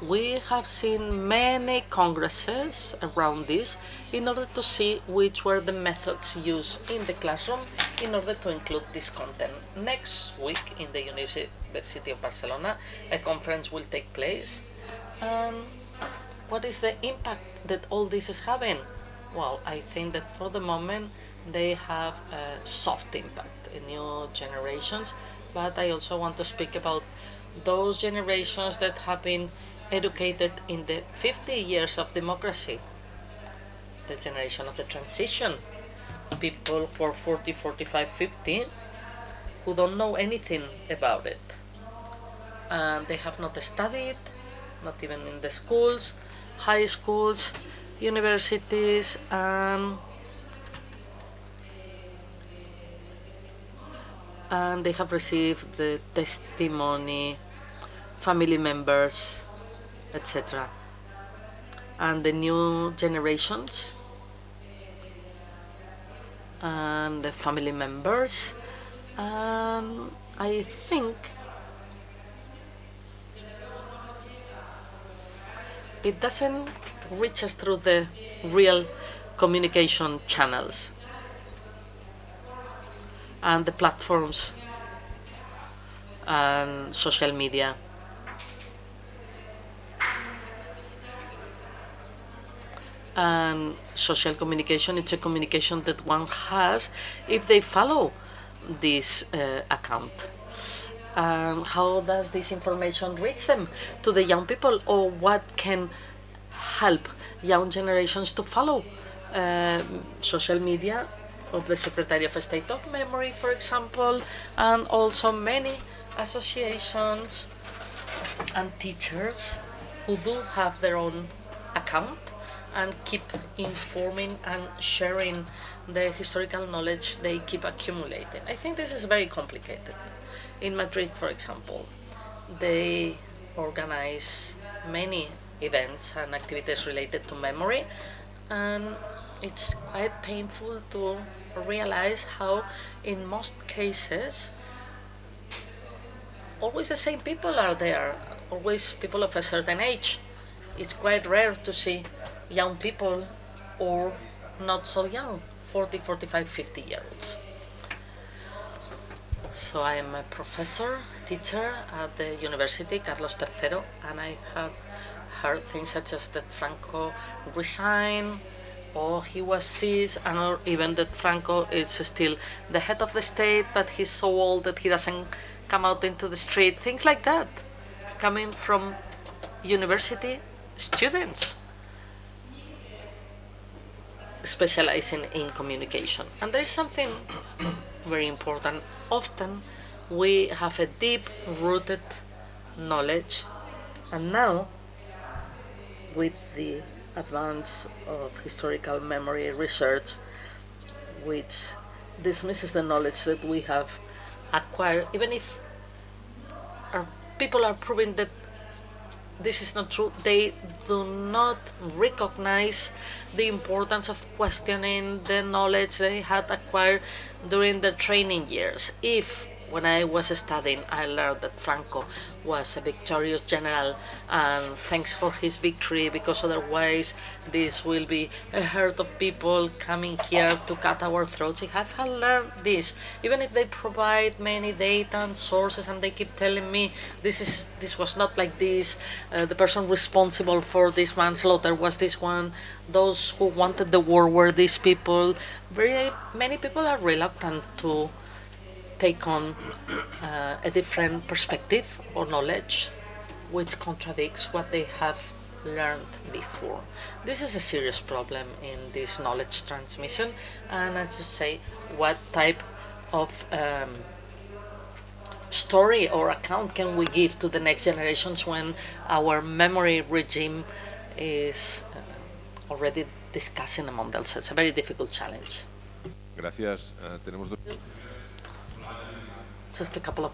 We have seen many congresses around this in order to see which were the methods used in the classroom in order to include this content. Next week in the University of Barcelona, a conference will take place. What is the impact that all this is having? Well, I think that for the moment they have a soft impact in new generations, but I also want to speak about those generations that have been educated in the 50 years of democracy, the generation of the transition, people who are 40, 45, 50, who don't know anything about it. And they have not studied, not even in the schools, high schools, universities, and they have received the testimony, family members, etc. And the new generations and the family members, and I think it doesn't reach us through the real communication channels and the platforms and social media. And social communication, it's a communication that one has if they follow this account. How does this information reach them, to the young people, or what can help young generations to follow social media of the Secretary of State of Memory, for example, and also many associations and teachers who do have their own account and keep informing and sharing the historical knowledge they keep accumulating. I think this is very complicated. In Madrid, for example, they organize many events and activities related to memory, and it's quite painful to realize how, in most cases, always the same people are there, always people of a certain age. It's quite rare to see young people or not so young, 40, 45, 50-year-olds. So I am a professor, teacher at the University Carlos III, and I have heard things such as that Franco resigned, or he was seized, or even that Franco is still the head of the state, but he's so old that he doesn't come out into the street, things like that, coming from university students specializing in communication. And there is something very important. Often we have a deep-rooted knowledge, and now with the advance of historical memory research, which dismisses the knowledge that we have acquired, even if our people are proving that this is not true, they do not recognize the importance of questioning the knowledge they had acquired during the training years. If, when I was studying, I learned that Franco was a victorious general, and thanks for his victory, because otherwise this will be a herd of people coming here to cut our throats. If I have learned this, even if they provide many data and sources and they keep telling me this was not like this, the person responsible for this manslaughter was this one, those who wanted the war were these people, very many people are reluctant to take on a different perspective or knowledge which contradicts what they have learned before. This is a serious problem in this knowledge transmission, and as you say, what type of story or account can we give to the next generations when our memory regime is already discussing among themselves? It's a very difficult challenge. Gracias. Just a couple of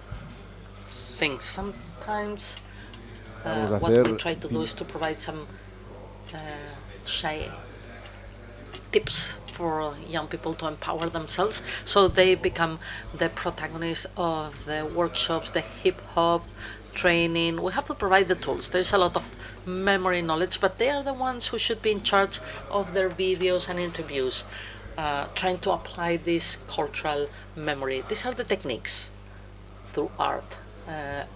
things. Sometimes what we try to do is to provide some shy tips for young people to empower themselves, so they become the protagonists of the workshops, the hip-hop training. We have to provide the tools. There's a lot of memory knowledge, but they are the ones who should be in charge of their videos and interviews, trying to apply this cultural memory. These are the techniques through art,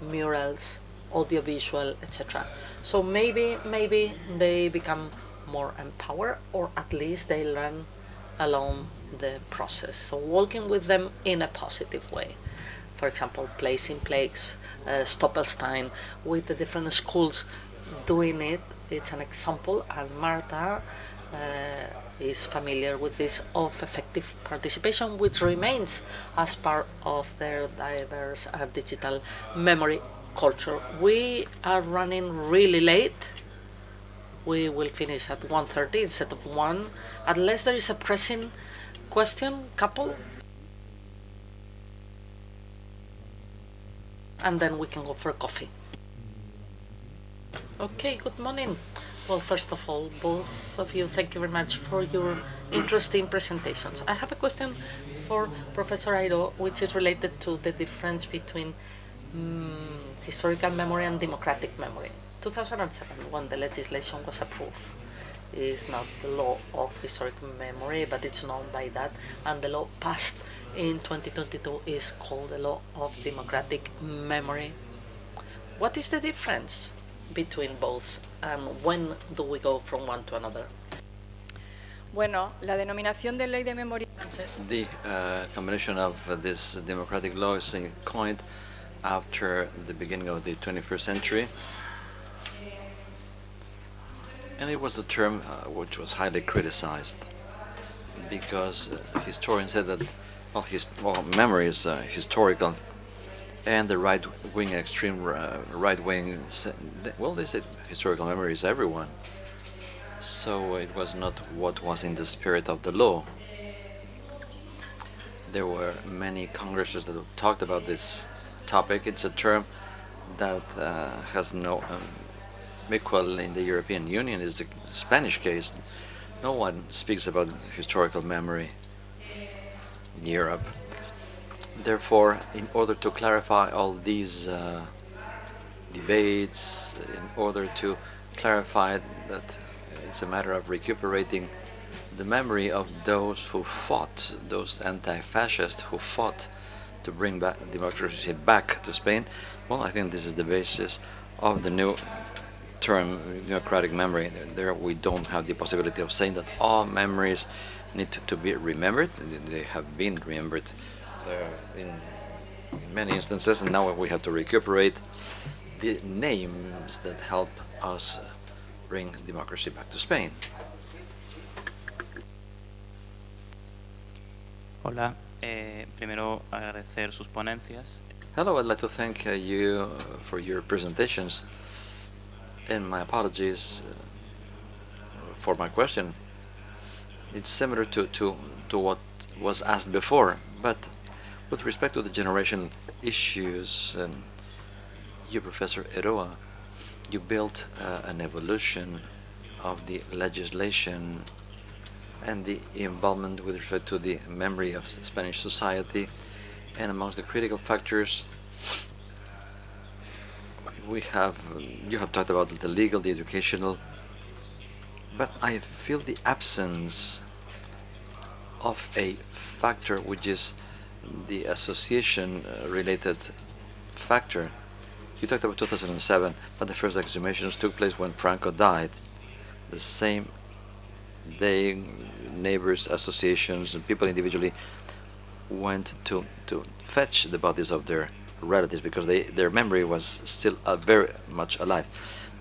murals, audiovisual, etc. So maybe they become more empowered, or at least they learn along the process. So walking with them in a positive way. For example, placing plaques, Stoppelstein, with the different schools doing it. It's an example, and Marta is familiar with this of effective participation, which remains as part of their diverse digital memory culture. We are running really late. We will finish at 1:30 instead of 1, unless there is a pressing question, couple. And then we can go for a coffee. Okay, good morning. Well, first of all, both of you, thank you very much for your interesting presentations. I have a question for Professor Eiroa, which is related to the difference between historical memory and democratic memory. 2007, when the legislation was approved, is not the law of historical memory, but it's known by that, and the law passed in 2022 is called the law of democratic memory. What is the difference between both, and when do we go from one to another? Bueno, la denominación de ley de memoria. The combination of this democratic law is coined after the beginning of the 21st century. And it was a term which was highly criticized, because historians said that, memory is historical, and the right-wing, extreme right-wing, they said historical memory is everyone. So it was not what was in the spirit of the law. There were many congresses that talked about this topic. It's a term that has no equal in the European Union. Is the Spanish case. No one speaks about historical memory in Europe. Therefore, in order to clarify all these debates, in order to clarify that it's a matter of recuperating the memory of those who fought, those anti-fascists who fought to bring back democracy back to Spain, well, I think this is the basis of the new term, democratic memory. There we don't have the possibility of saying that all memories need to be remembered. They have been remembered in many instances, and now we have to recuperate the names that help us bring democracy back to Spain. Hola, primero agradecer sus ponencias. Hello, I'd like to thank you for your presentations, and my apologies for my question. It's similar to what was asked before, but with respect to the generation issues, you, Professor Eiroa, you built an evolution of the legislation and the involvement with respect to the memory of Spanish society, and amongst the critical factors you have talked about the legal, the educational, but I feel the absence of a factor which is the association related factor. You talked about 2007, but the first exhumations took place when Franco died. The same day, neighbors, associations, and people individually went to fetch the bodies of their relatives, because their memory was still very much alive.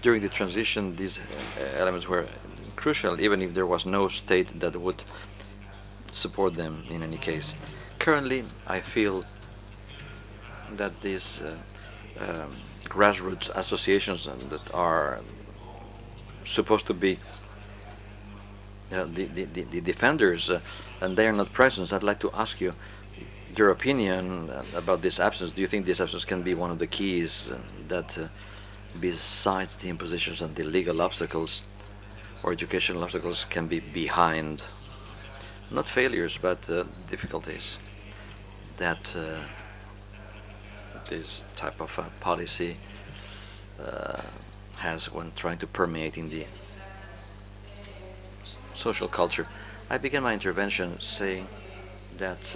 During the transition, these elements were crucial, even if there was no state that would support them in any case. Currently, I feel that these grassroots associations that are supposed to be the defenders, and they are not present. I'd like to ask you, your opinion about this absence. Do you think this absence can be one of the keys that, besides the impositions and the legal obstacles or educational obstacles, can be behind, not failures, but difficulties that this type of policy has when trying to permeate in the social culture? I began my intervention saying that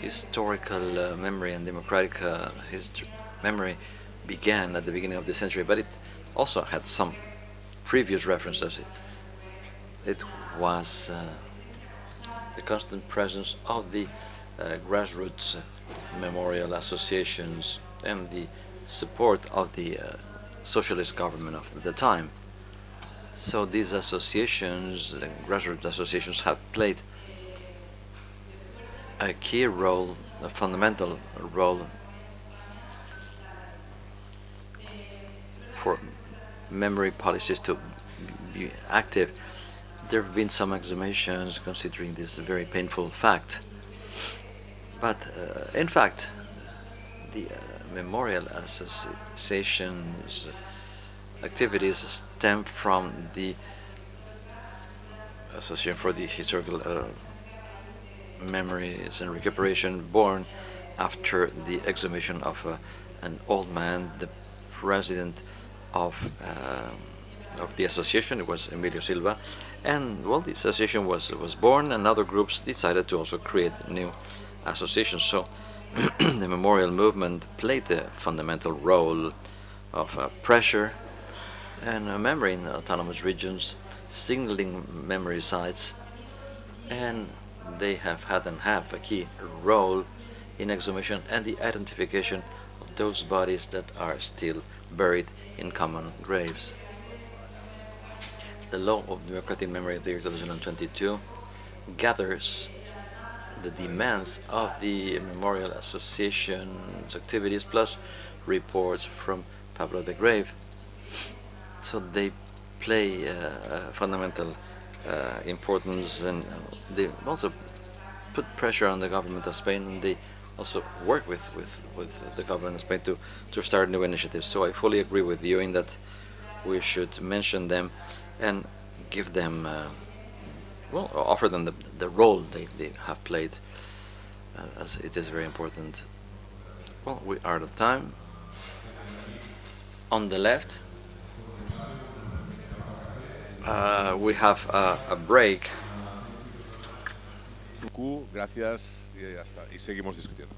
historical memory and democratic memory began at the beginning of the century, but it also had some previous references. It was the constant presence of the grassroots memorial associations and the support of the socialist government of the time. So these associations, grassroots associations, have played a key role, a fundamental role for memory policies to be active. There have been some exhumations considering this very painful fact. But in fact, the memorial associations activities stem from the Association for the Historical Memories and Recuperation, born after the exhumation of an old man, the president of the association. It was Emilio Silva, and well, the association was born, and other groups decided to also create new associations. So the memorial movement played a fundamental role of pressure and memory in autonomous regions, signaling memory sites, and they have had and have a key role in exhumation and the identification of those bodies that are still buried in common graves. The Law of Democratic Memory of the year 2022 gathers the demands of the Memorial Association's activities plus reports from Pablo the Grave. So they play fundamental importance, and they also put pressure on the government of Spain, and they also work with the government of Spain to start new initiatives. So I fully agree with you in that we should mention them and give them, well, offer them the role they have played, as it is very important. Well, we are out of time. On the left, we have a break. Gracias y ya está. Y seguimos discutiendo.